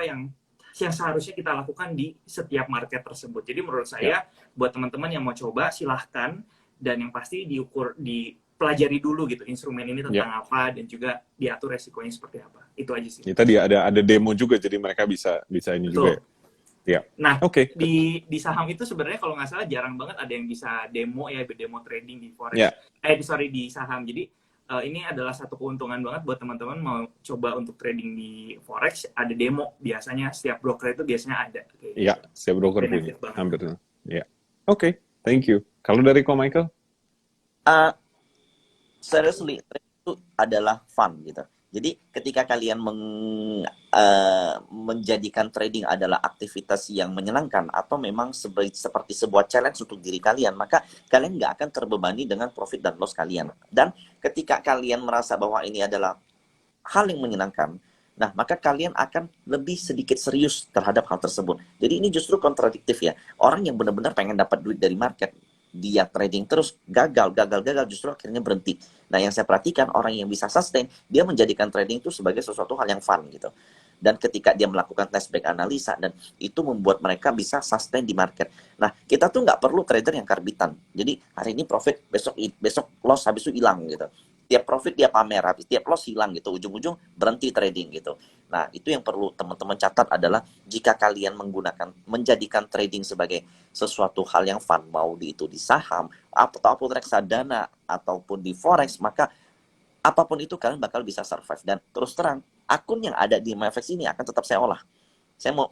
yang seharusnya kita lakukan di setiap market tersebut. Jadi menurut saya buat teman-teman yang mau coba silahkan, dan yang pasti dipelajari dulu gitu instrumen ini tentang apa dan juga diatur resikonya seperti apa. Itu aja sih. Tadi ada demo juga jadi mereka bisa ini juga. Nah, di saham itu sebenarnya kalau nggak salah jarang banget ada yang bisa demo trading di forex. Di saham. Jadi ini adalah satu keuntungan banget buat teman-teman mau coba untuk trading di forex. Ada demo biasanya, setiap broker itu biasanya ada. Iya, setiap broker punya. Hampir. Oke, thank you. Kalau dari Ko Michael? Seriously, itu adalah fun gitu. Jadi ketika kalian menjadikan trading adalah aktivitas yang menyenangkan atau memang seperti sebuah challenge untuk diri kalian, maka kalian nggak akan terbebani dengan profit dan loss kalian. Dan ketika kalian merasa bahwa ini adalah hal yang menyenangkan, nah maka kalian akan lebih sedikit serius terhadap hal tersebut. Jadi ini justru kontradiktif ya. Orang yang benar-benar pengen dapat duit dari market, dia trading terus gagal justru akhirnya berhenti. Nah yang saya perhatikan orang yang bisa sustain, dia menjadikan trading itu sebagai sesuatu hal yang fun gitu. Dan ketika dia melakukan flashback analisa dan itu membuat mereka bisa sustain di market. Nah kita tuh nggak perlu trader yang karbitan. Jadi hari ini profit, besok loss, habis itu hilang gitu. tiap profit dia pamer, habis tiap loss hilang gitu, ujung-ujung berhenti trading gitu. Nah, itu yang perlu teman-teman catat adalah jika kalian menjadikan trading sebagai sesuatu hal yang fun, mau itu di saham, ataupun reksadana, ataupun di forex, maka apapun itu kalian bakal bisa survive. Dan terus terang, akun yang ada di MyFX ini akan tetap saya olah. Saya mau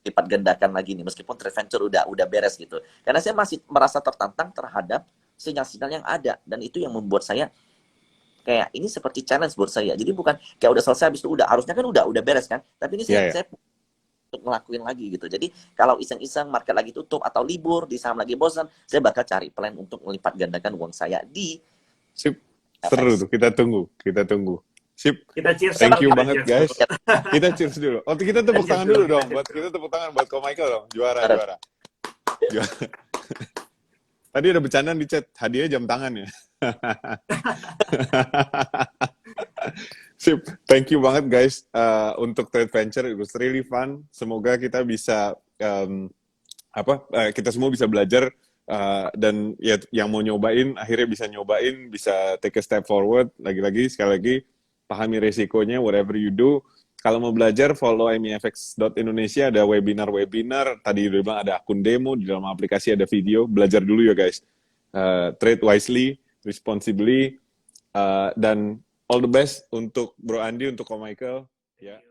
lipat gandakan lagi nih, meskipun trade venture udah beres gitu. Karena saya masih merasa tertantang terhadap sinyal-sinyal yang ada, dan itu yang membuat saya kayak ini seperti challenge buat saya. Jadi bukan kayak udah selesai habis itu udah, harusnya kan udah beres kan. Tapi ini saya untuk ngelakuin lagi gitu. Jadi kalau iseng-iseng market lagi tutup atau libur, di saham lagi bosan, saya bakal cari plan untuk melipat gandakan uang saya di Sip. Seru tuh, kita tunggu. Sip. Kita cheers. Thank you Kita banget guys. cheers. Kita cheers dulu. Oh, kita tepuk tangan dulu dong. Kita tepuk tangan buat Ko Michael dong. Juara. Tadi ada bercandaan di chat, hadiahnya jam tangan ya. Sip, thank you banget guys untuk Trade Venture, it was really fun. Semoga kita bisa kita semua bisa belajar dan ya yang mau nyobain akhirnya bisa nyobain, bisa take a step forward. Lagi-lagi sekali lagi pahami resikonya whatever you do. Kalau mau belajar, follow MEFX.Indonesia, ada webinar. Tadi udah bilang ada akun demo, di dalam aplikasi ada video. Belajar dulu ya guys. Trade wisely, responsibly, dan all the best untuk Bro Andi, untuk Ko Michael. Ya.